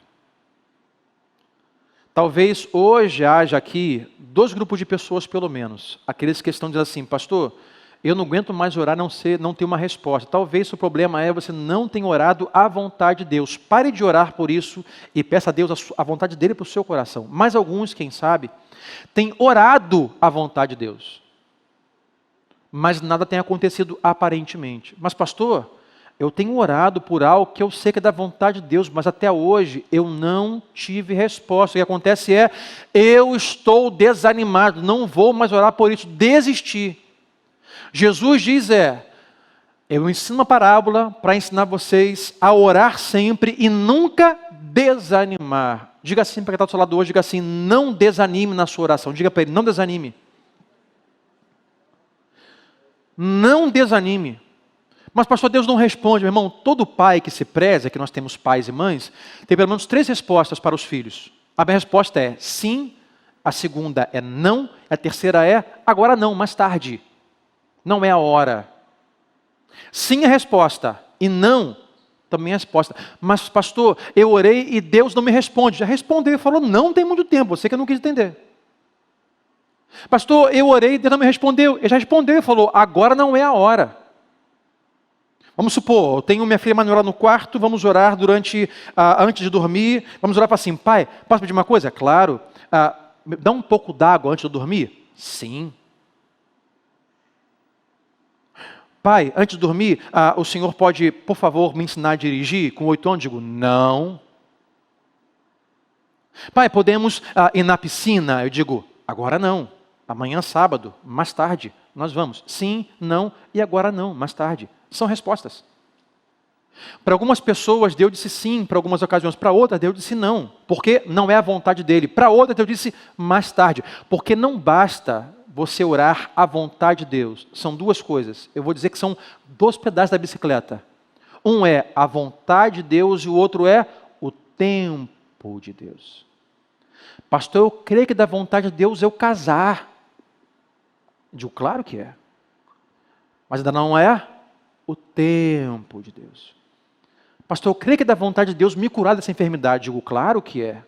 Talvez hoje haja aqui 2 grupos de pessoas pelo menos. Aqueles que estão dizendo assim, pastor, eu não aguento mais orar, não ter uma resposta. Talvez o problema é você não tem orado à vontade de Deus. Pare de orar por isso e peça a Deus a vontade dele para o seu coração. Mas alguns, quem sabe, têm orado à vontade de Deus. Mas nada tem acontecido aparentemente. Mas pastor, eu tenho orado por algo que eu sei que é da vontade de Deus, mas até hoje eu não tive resposta. O que acontece é, eu estou desanimado, não vou mais orar por isso, desisti. Jesus diz eu ensino uma parábola para ensinar vocês a orar sempre e nunca desanimar. Diga assim para quem está do seu lado hoje, diga assim, não desanime na sua oração. Diga para ele, não desanime. Não desanime. Mas pastor, Deus não responde. Meu irmão, todo pai que se preza, que nós temos pais e mães, tem pelo menos 3 respostas para os filhos. A minha resposta é sim, a segunda é não, a terceira é agora não, mais tarde. Não é a hora. Sim é a resposta, e não também é a resposta. Mas pastor, eu orei e Deus não me responde. Já respondeu e falou, não tem muito tempo, você que não quis entender. Pastor, eu orei e Deus não me respondeu. Ele já respondeu e falou, agora não é a hora. Vamos supor, eu tenho minha filha Manuela no quarto, vamos orar antes de dormir, vamos orar para assim, pai, posso pedir uma coisa? Claro. Dá um pouco d'água antes de eu dormir? Sim. Pai, antes de dormir, o senhor pode, por favor, me ensinar a dirigir? Com 8 anos, digo, não. Pai, podemos ir na piscina? Eu digo, agora não. Amanhã, sábado, mais tarde, nós vamos. Sim, não e agora não, mais tarde. São respostas. Para algumas pessoas, Deus disse sim, para algumas ocasiões. Para outras, Deus disse não, porque não é a vontade dele. Para outras, Deus disse mais tarde, porque não basta você orar à vontade de Deus. São 2 coisas. Eu vou dizer que são 2 pedaços da bicicleta. Um é a vontade de Deus e o outro é o tempo de Deus. Pastor, eu creio que da vontade de Deus eu casar. Eu digo, claro que é. Mas ainda não é o tempo de Deus. Pastor, eu creio que da vontade de Deus me curar dessa enfermidade. Eu digo, claro que é.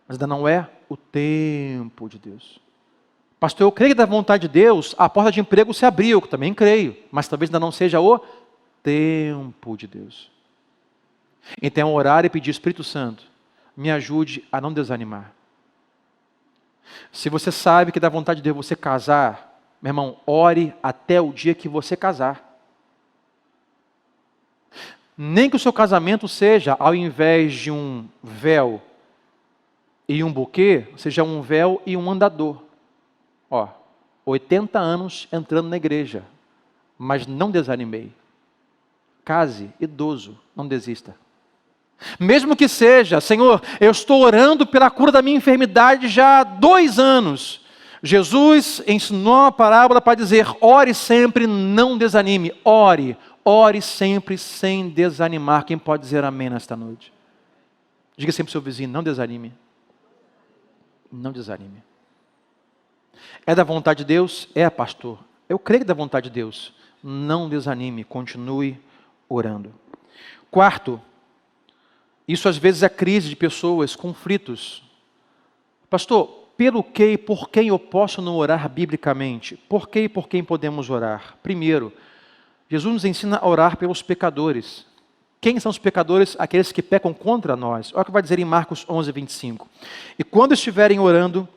Mas ainda não é o tempo de Deus. Pastor, eu creio que da vontade de Deus a porta de emprego se abriu, eu também creio, mas talvez ainda não seja o tempo de Deus. Então, orar e pedir, Espírito Santo, me ajude a não desanimar. Se você sabe que da vontade de Deus você casar, meu irmão, ore até o dia que você casar. Nem que o seu casamento seja, ao invés de um véu e um buquê, seja um véu e um andador. 80 anos entrando na igreja, mas não desanimei. Case, idoso, não desista. Mesmo que seja, Senhor, eu estou orando pela cura da minha enfermidade já há 2 anos. Jesus ensinou uma parábola para dizer, ore sempre, não desanime. Ore sempre sem desanimar. Quem pode dizer amém nesta noite? Diga sempre ao seu vizinho, não desanime. Não desanime. É da vontade de Deus? É, pastor. Eu creio que é da vontade de Deus. Não desanime, continue orando. 4, isso às vezes é crise de pessoas, conflitos. Pastor, pelo que e por quem eu posso não orar biblicamente? Por que e por quem podemos orar? Primeiro, Jesus nos ensina a orar pelos pecadores. Quem são os pecadores? Aqueles que pecam contra nós. Olha o que vai dizer em Marcos 11, 25. E quando estiverem orando,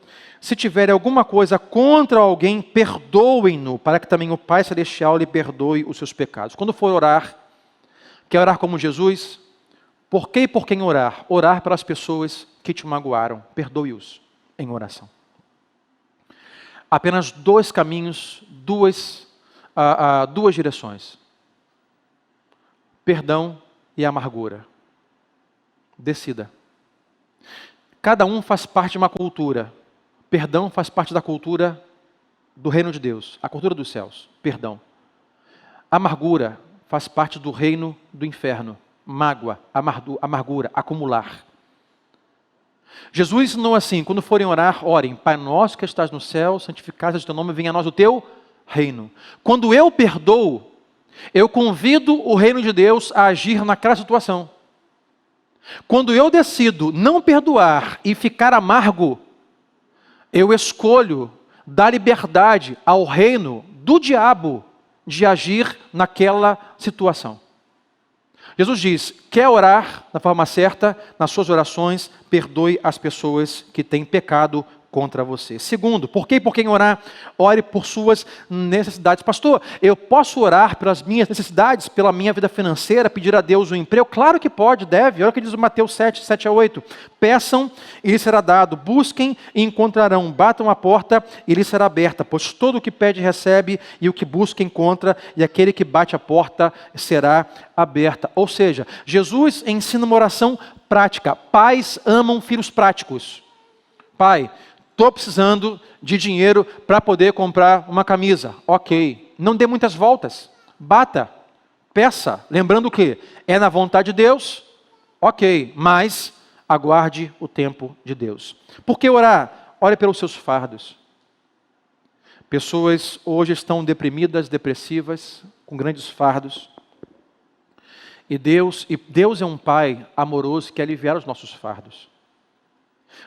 se tiverem alguma coisa contra alguém, perdoem-no, para que também o Pai Celestial lhe perdoe os seus pecados. Quando for orar, quer orar como Jesus? Por que e por quem orar? Orar pelas pessoas que te magoaram. Perdoe-os em oração. Apenas 2 caminhos, duas direções. Perdão e amargura. Decida. Cada um faz parte de uma cultura. Perdão faz parte da cultura do reino de Deus, a cultura dos céus. Perdão. Amargura faz parte do reino do inferno. Mágoa, amargura, acumular. Jesus ensinou assim, quando forem orar, orem, Pai nosso que estás no céu, santificado seja o teu nome, venha a nós o teu reino. Quando eu perdoo, eu convido o reino de Deus a agir naquela situação. Quando eu decido não perdoar e ficar amargo, eu escolho dar liberdade ao reino do diabo de agir naquela situação. Jesus diz, quer orar da forma certa, nas suas orações, perdoe as pessoas que têm pecado contra você. Segundo, por quem orar? Ore por suas necessidades. Pastor, eu posso orar pelas minhas necessidades, pela minha vida financeira, pedir a Deus um emprego? Claro que pode, deve. Olha o que diz o Mateus 7, 7 a 8. Peçam e lhes será dado, busquem e encontrarão, batam a porta e lhes será aberta, pois todo o que pede recebe, e o que busca encontra, e aquele que bate a porta será aberta. Ou seja, Jesus ensina uma oração prática. Pais amam filhos práticos. Pai, estou precisando de dinheiro para poder comprar uma camisa. Ok. Não dê muitas voltas. Bata. Peça. Lembrando que é na vontade de Deus. Ok. Mas aguarde o tempo de Deus. Por que orar? Ore pelos seus fardos. Pessoas hoje estão deprimidas, depressivas, com grandes fardos. E Deus é um Pai amoroso que quer aliviar os nossos fardos.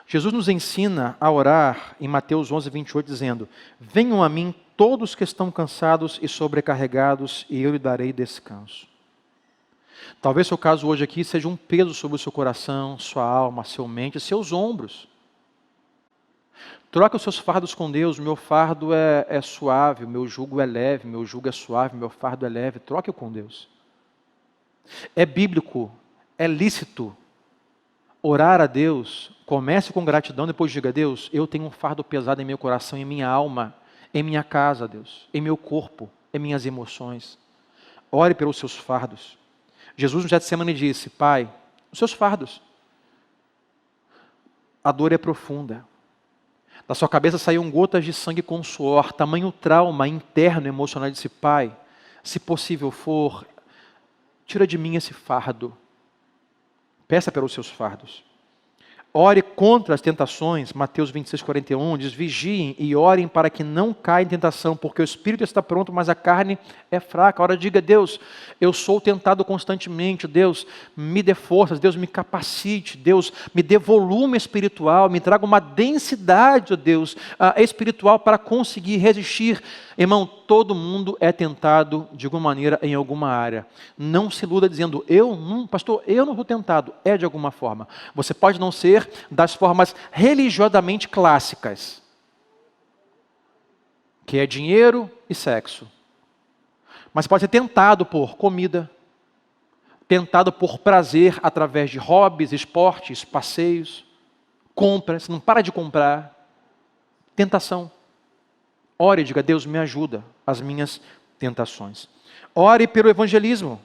Jesus nos ensina a orar em Mateus 11, 28, dizendo, venham a mim todos que estão cansados e sobrecarregados, e eu lhe darei descanso. Talvez seu caso hoje aqui seja um peso sobre o seu coração, sua alma, sua mente, seus ombros. Troque os seus fardos com Deus. O meu fardo é suave, o meu jugo é leve, meu jugo é suave, meu fardo é leve. Troque-o com Deus. É bíblico, é lícito orar a Deus. Comece com gratidão, depois diga, Deus, eu tenho um fardo pesado em meu coração, em minha alma, em minha casa, Deus, em meu corpo, em minhas emoções. Ore pelos seus fardos. Jesus no Getsemane disse, Pai, os seus fardos. A dor é profunda. Da sua cabeça saíam gotas de sangue com suor, tamanho trauma interno, emocional. Ele disse, Pai, se possível for, tira de mim esse fardo. Peça pelos seus fardos. Ore contra as tentações, Mateus 26, 41, diz, vigiem e orem para que não caia em tentação, porque o espírito está pronto, mas a carne é fraca. Ora, diga, Deus, eu sou tentado constantemente, Deus, me dê forças, Deus, me capacite, Deus, me dê volume espiritual, me traga uma densidade, Deus, espiritual para conseguir resistir. Irmão, todo mundo é tentado de alguma maneira em alguma área. Não se iluda dizendo, pastor, eu não sou tentado. É de alguma forma. Você pode não ser das formas religiosamente clássicas, que é dinheiro e sexo. Mas pode ser tentado por comida, tentado por prazer através de hobbies, esportes, passeios, compras, não para de comprar. Tentação. Ore e diga, Deus, me ajuda as minhas tentações. Ore pelo evangelismo.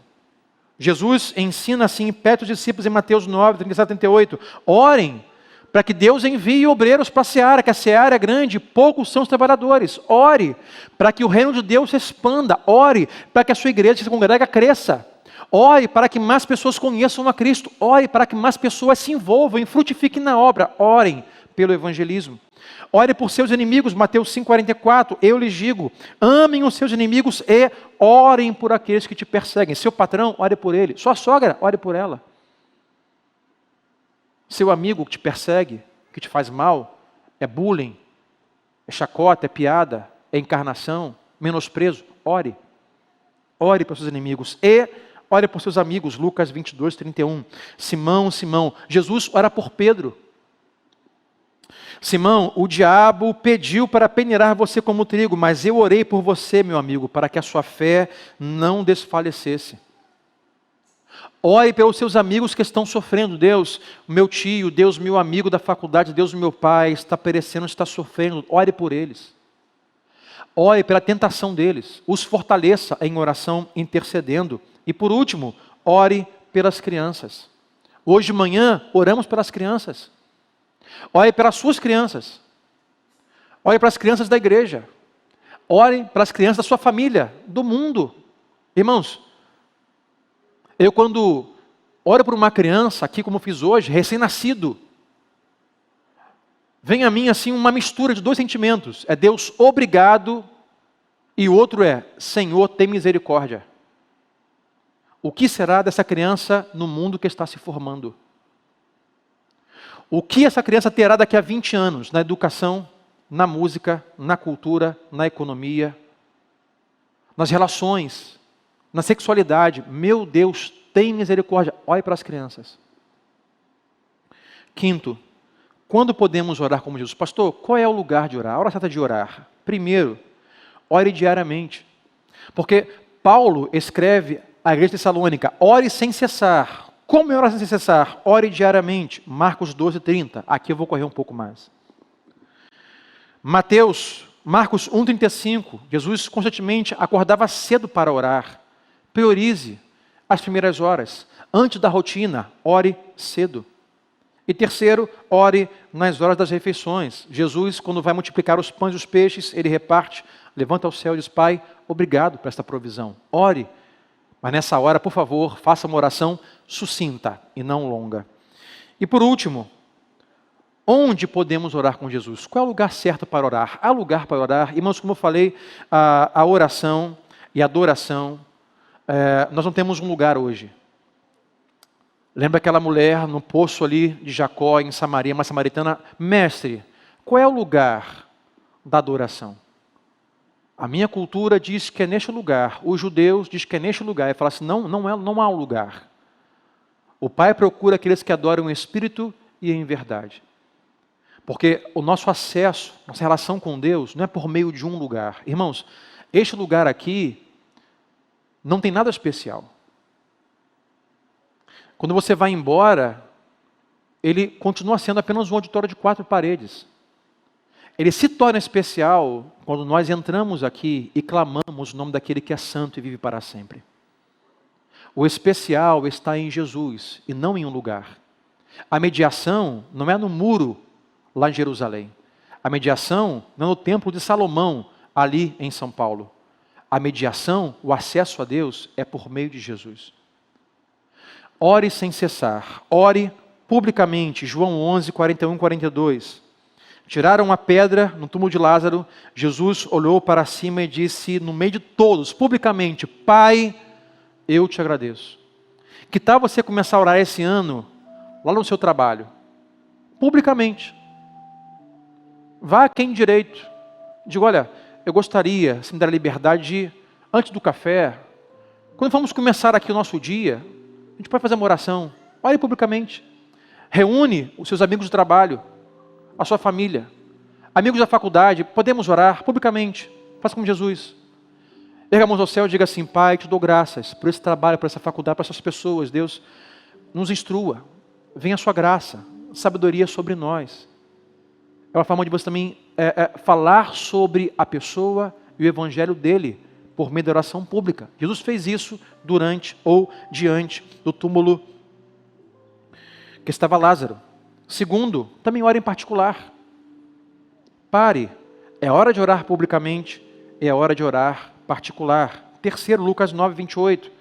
Jesus ensina assim, pede os discípulos em Mateus 9, 37, 38. Orem para que Deus envie obreiros para a seara, que a seara é grande, poucos são os trabalhadores. Ore para que o reino de Deus se expanda. Ore para que a sua igreja que se congrega cresça. Ore para que mais pessoas conheçam a Cristo. Ore para que mais pessoas se envolvam e frutifiquem na obra. Orem pelo evangelismo. Ore por seus inimigos, Mateus 5,44, eu lhes digo, amem os seus inimigos e orem por aqueles que te perseguem. Seu patrão, ore por ele. Sua sogra, ore por ela. Seu amigo que te persegue, que te faz mal, é bullying, é chacota, é piada, é encarnação, menosprezo, ore. Ore por seus inimigos e ore por seus amigos, Lucas 22, 31. Simão, Jesus ora por Pedro. Simão, o diabo pediu para peneirar você como trigo, mas eu orei por você, meu amigo, para que a sua fé não desfalecesse. Ore pelos seus amigos que estão sofrendo. Deus, meu tio, Deus, meu amigo da faculdade, Deus, meu pai, está perecendo, está sofrendo. Ore por eles. Ore pela tentação deles. Os fortaleça em oração, intercedendo. E por último, ore pelas crianças. Hoje de manhã, oramos pelas crianças. Ore pelas suas crianças. Ore para as crianças da igreja. Ore para as crianças da sua família, do mundo. Irmãos, eu quando oro por uma criança, aqui como fiz hoje, recém-nascido, vem a mim assim uma mistura de dois sentimentos. É Deus, obrigado, e o outro é, Senhor, tem misericórdia. O que será dessa criança no mundo que está se formando? O que essa criança terá daqui a 20 anos na educação, na música, na cultura, na economia? nas relações, na sexualidade. Meu Deus, tem misericórdia. Ore para as crianças. Quinto, quando podemos orar como Jesus? Pastor, qual é o lugar de orar? A hora certa de orar. Primeiro, ore diariamente. Porque Paulo escreve à igreja de Tessalônica, ore sem cessar. Como é orar sem cessar? Ore diariamente. Marcos 12:30. Aqui eu vou correr um pouco mais. Marcos 1:35. Jesus constantemente acordava cedo para orar. Priorize as primeiras horas. Antes da rotina, ore cedo. E terceiro, ore nas horas das refeições. Jesus, quando vai multiplicar os pães e os peixes, ele reparte, levanta ao céu e diz, Pai, obrigado por esta provisão. Ore. Mas nessa hora, por favor, faça uma oração sucinta e não longa. E por último, onde podemos orar com Jesus? Qual é o lugar certo para orar? Há lugar para orar. Irmãos, como eu falei, a oração e a adoração, nós não temos um lugar hoje. Lembra aquela mulher no poço ali de Jacó, em Samaria, uma samaritana? Mestre, qual é o lugar da adoração? A minha cultura diz que é neste lugar. Os judeus dizem que é neste lugar. E fala assim, não há um lugar. O Pai procura aqueles que adoram em espírito e em verdade. Porque o nosso acesso, nossa relação com Deus, não é por meio de um lugar. Irmãos, este lugar aqui não tem nada especial. Quando você vai embora, ele continua sendo apenas um auditório de 4 paredes. Ele se torna especial quando nós entramos aqui e clamamos o nome daquele que é santo e vive para sempre. O especial está em Jesus e não em um lugar. A mediação não é no muro lá em Jerusalém. A mediação não é no templo de Salomão, ali em São Paulo. A mediação, o acesso a Deus é por meio de Jesus. Ore sem cessar. Ore publicamente. João 11, 41 e 42. Tiraram a pedra no túmulo de Lázaro. Jesus olhou para cima e disse, no meio de todos, publicamente, Pai, eu te agradeço. Que tal você começar a orar esse ano, lá no seu trabalho? Publicamente. Vá a quem direito. Diga, olha, eu gostaria, se me der a liberdade de, antes do café, quando vamos começar aqui o nosso dia, a gente pode fazer uma oração. Ore publicamente. Reúne os seus amigos de trabalho, a sua família, amigos da faculdade. Podemos orar publicamente. Faça como Jesus. Erga a mão ao céu e diga assim, Pai, te dou graças por esse trabalho, por essa faculdade, por essas pessoas. Deus, nos instrua. Venha a sua graça, sabedoria sobre nós. É uma forma de você também falar sobre a pessoa e o evangelho dele por meio da oração pública. Jesus fez isso durante ou diante do túmulo que estava Lázaro. Segundo, também ore em particular. Pare. É hora de orar publicamente, é hora de orar particular. Terceiro, Lucas 9, 28.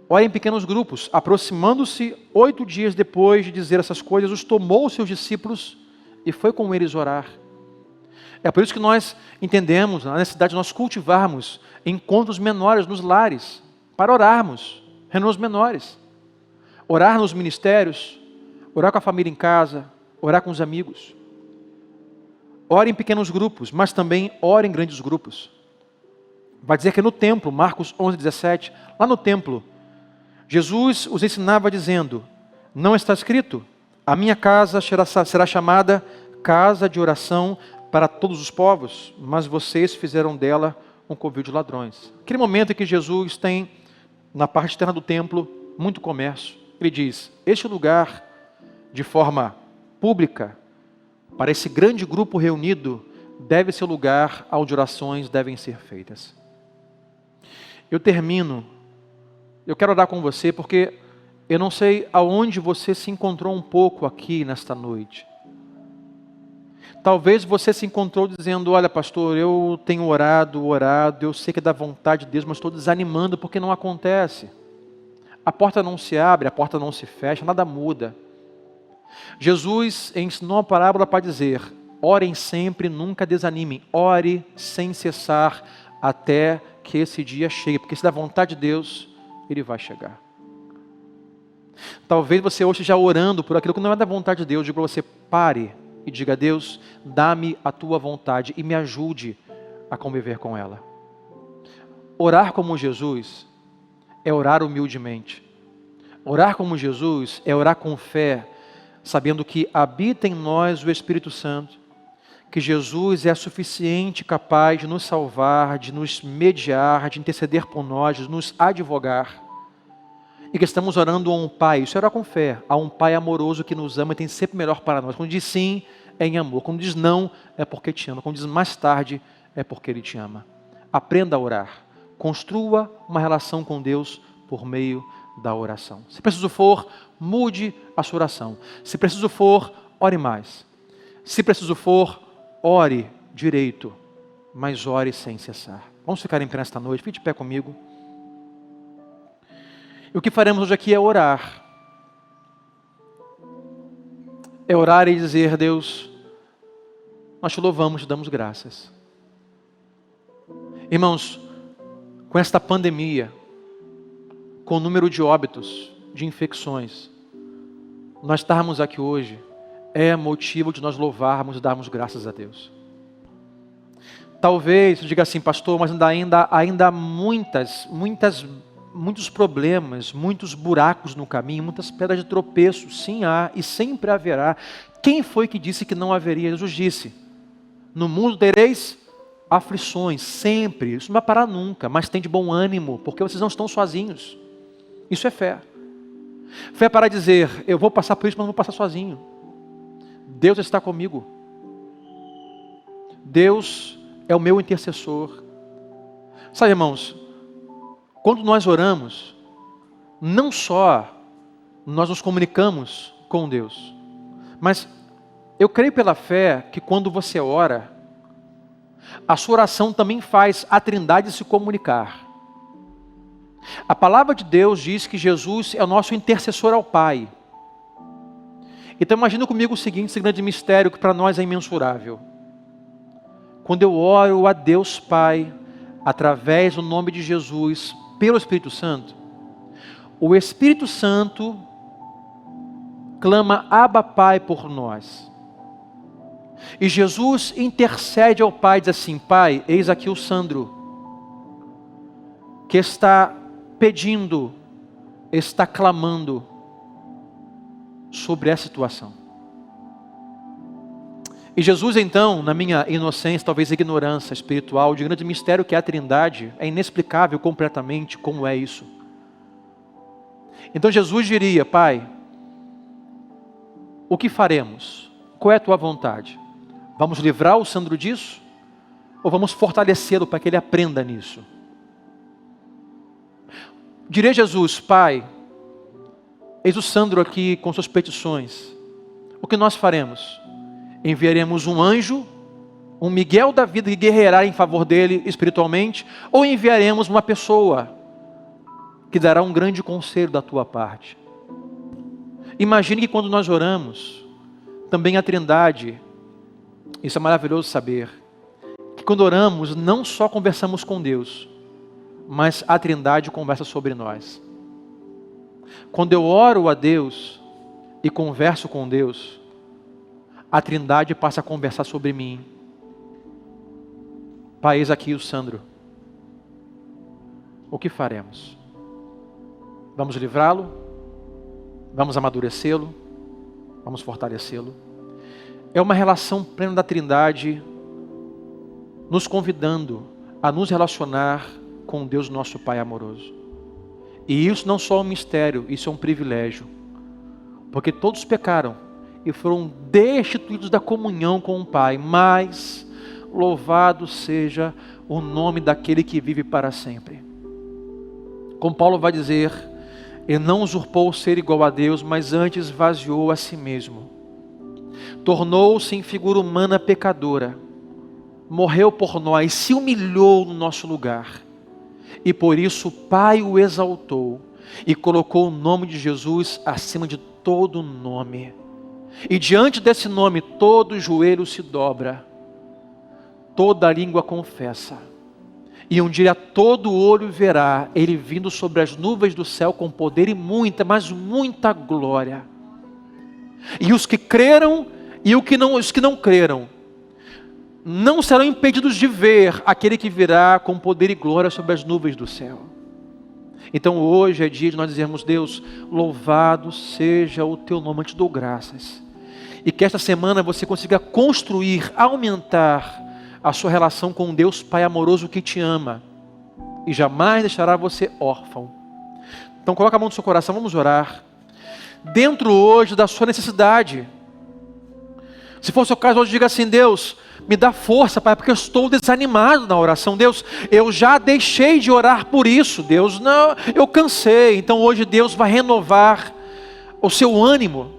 Ore em pequenos grupos. Aproximando-se 8 dias depois de dizer essas coisas, os tomou os seus discípulos e foi com eles orar. É por isso que nós entendemos a necessidade de nós cultivarmos encontros menores nos lares, para orarmos, reuniões menores. Orar nos ministérios, orar com a família em casa, orar com os amigos. Ore em pequenos grupos, mas também ore em grandes grupos. Vai dizer que no templo, Marcos 11, 17, lá no templo, Jesus os ensinava dizendo, não está escrito, a minha casa será chamada casa de oração para todos os povos, mas vocês fizeram dela um covil de ladrões. Aquele momento em que Jesus tem, na parte externa do templo, muito comércio, ele diz, este lugar, de forma pública, para esse grande grupo reunido, deve ser o lugar onde orações devem ser feitas. Eu termino, eu quero orar com você, porque eu não sei aonde você se encontrou um pouco aqui nesta noite. Talvez você se encontrou dizendo, olha pastor, eu tenho orado, eu sei que é da vontade de Deus, mas estou desanimando porque não acontece. A porta não se abre, a porta não se fecha, nada muda. Jesus ensinou uma parábola para dizer, orem sempre, nunca desanimem, ore sem cessar até que esse dia chegue, porque se da vontade de Deus, ele vai chegar. Talvez você hoje já orando por aquilo que não é da vontade de Deus, digo para você, pare e diga a Deus, dá-me a tua vontade e me ajude a conviver com ela. Orar como Jesus é orar humildemente. Orar como Jesus é orar com fé, sabendo que habita em nós o Espírito Santo, que Jesus é suficiente, capaz de nos salvar, de nos mediar, de interceder por nós, de nos advogar. E que estamos orando a um Pai, isso é orar com fé, a um Pai amoroso que nos ama e tem sempre o melhor para nós. Quando diz sim, é em amor. Quando diz não, é porque te ama. Quando diz mais tarde, é porque Ele te ama. Aprenda a orar. Construa uma relação com Deus por meio da oração. Se preciso for, mude a sua oração. Se preciso for, ore mais. Se preciso for, ore direito, mas ore sem cessar. Vamos ficar em pé nesta noite, fique de pé comigo. E o que faremos hoje aqui é orar. É orar e dizer: Deus, nós te louvamos, te damos graças. Irmãos, com esta pandemia, com o número de óbitos, de infecções, nós estarmos aqui hoje é motivo de nós louvarmos e darmos graças a Deus. Talvez você diga assim: pastor, mas ainda há muitos problemas, muitos buracos no caminho, muitas pedras de tropeço. Sim, há e sempre haverá. Quem foi que disse que não haveria? Jesus disse: no mundo tereis aflições, sempre. Isso não vai parar nunca, mas tem de bom ânimo, porque vocês não estão sozinhos. Isso é fé. Fé para dizer: eu vou passar por isso, mas não vou passar sozinho. Deus está comigo. Deus é o meu intercessor. Sabe, irmãos, quando nós oramos, não só nós nos comunicamos com Deus, mas eu creio pela fé que quando você ora, a sua oração também faz a Trindade se comunicar. A palavra de Deus diz que Jesus é o nosso intercessor ao Pai. Então imagina comigo o seguinte, esse grande mistério que para nós é imensurável. Quando eu oro a Deus Pai, através do nome de Jesus, pelo Espírito Santo, o Espírito Santo clama Abba Pai por nós. E Jesus intercede ao Pai e diz assim: Pai, eis aqui o Sandro, que está pedindo, está clamando sobre essa situação. E Jesus então, na minha inocência, talvez ignorância espiritual, de grande mistério que é a Trindade, é inexplicável completamente como é isso. Então Jesus diria: Pai, o que faremos? Qual é a tua vontade? Vamos livrar o Sandro disso? Ou vamos fortalecê-lo para que ele aprenda nisso? Diria Jesus: Pai, eis o Sandro aqui com suas petições. O que nós faremos? Enviaremos um anjo, um Miguel da vida que guerreará em favor dele espiritualmente, ou enviaremos uma pessoa que dará um grande conselho da tua parte? Imagine que quando nós oramos, também a Trindade, isso é maravilhoso saber, que quando oramos não só conversamos com Deus, mas a Trindade conversa sobre nós. Quando eu oro a Deus e converso com Deus, a Trindade passa a conversar sobre mim. Pai, eis aqui o Sandro. O que faremos? Vamos livrá-lo? Vamos amadurecê-lo? Vamos fortalecê-lo? É uma relação plena da Trindade, nos convidando a nos relacionar com Deus nosso Pai amoroso. E isso não só é um mistério, isso é um privilégio. Porque todos pecaram e foram destituídos da comunhão com o Pai. Mas louvado seja o nome daquele que vive para sempre. Como Paulo vai dizer, ele não usurpou o ser igual a Deus, mas antes esvaziou a si mesmo. Tornou-se em figura humana pecadora. Morreu por nós, se humilhou no nosso lugar. E por isso o Pai o exaltou e colocou o nome de Jesus acima de todo nome. E diante desse nome todo joelho se dobra, toda língua confessa. E um dia todo olho verá Ele vindo sobre as nuvens do céu com poder e muita, mas muita glória. E os que creram e os que não creram não serão impedidos de ver aquele que virá com poder e glória sobre as nuvens do céu. Então hoje é dia de nós dizermos: Deus, louvado seja o teu nome, eu te dou graças. E que esta semana você consiga construir, aumentar a sua relação com Deus Pai amoroso que te ama e jamais deixará você órfão. Então coloca a mão no seu coração, vamos orar. Dentro hoje da sua necessidade. Se for o seu caso hoje, diga assim: Deus, me dá força, Pai, porque eu estou desanimado na oração. Deus, eu já deixei de orar por isso. Deus, não, eu cansei. Então hoje Deus vai renovar o seu ânimo.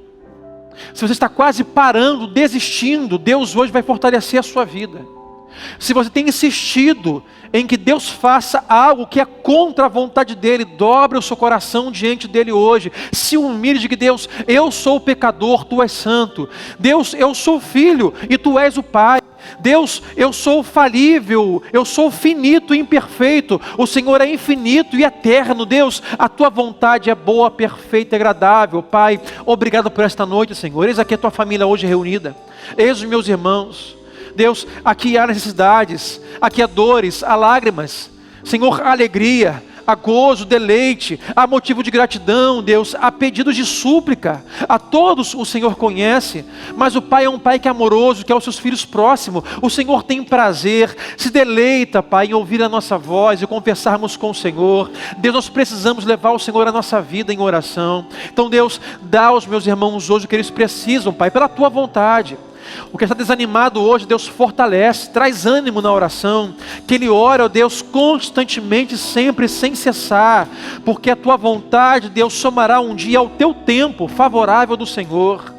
Se você está quase parando, desistindo, Deus hoje vai fortalecer a sua vida. Se você tem insistido em que Deus faça algo que é contra a vontade dEle, dobre o seu coração diante dEle hoje. Se humilhe de que: Deus, eu sou o pecador, Tu és santo. Deus, eu sou filho e Tu és o Pai. Deus, eu sou falível, eu sou finito e imperfeito. O Senhor é infinito e eterno. Deus, a Tua vontade é boa, perfeita e agradável. Pai, obrigado por esta noite, Senhor. Eis aqui a Tua família hoje reunida. Eis os meus irmãos. Deus, aqui há necessidades, aqui há dores, há lágrimas. Senhor, há alegria, há gozo, deleite, há motivo de gratidão, Deus, há pedidos de súplica. A todos o Senhor conhece, mas o Pai é um Pai que é amoroso, que é os seus filhos próximos. O Senhor tem prazer, se deleita, Pai, em ouvir a nossa voz e conversarmos com o Senhor. Deus, nós precisamos levar o Senhor a nossa vida em oração. Então, Deus, dá aos meus irmãos hoje o que eles precisam, Pai, pela Tua vontade. O que está desanimado hoje, Deus fortalece, traz ânimo na oração, que ele ore, ó Deus, constantemente, sempre, sem cessar, porque a Tua vontade, Deus, somará um dia ao Teu tempo favorável do Senhor.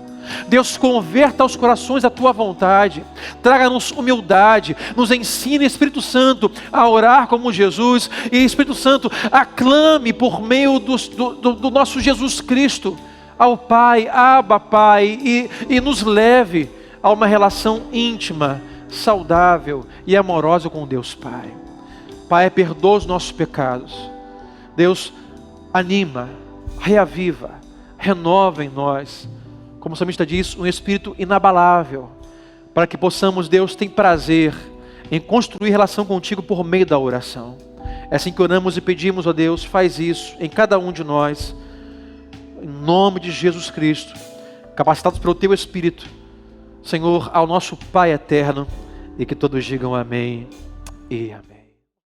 Deus, converta os corações à Tua vontade, traga-nos humildade, nos ensine, Espírito Santo, a orar como Jesus, e Espírito Santo, aclame por meio do nosso Jesus Cristo ao Pai, Abba Pai, e nos leve a uma relação íntima, saudável e amorosa com Deus Pai. Pai, perdoa os nossos pecados. Deus, anima, reaviva, renova em nós, como o salmista diz, um espírito inabalável, para que possamos, Deus, ter prazer em construir relação contigo por meio da oração. É assim que oramos e pedimos, ó Deus, faz isso em cada um de nós, em nome de Jesus Cristo, capacitados pelo Teu Espírito, Senhor, ao nosso Pai eterno, e que todos digam amém e amém.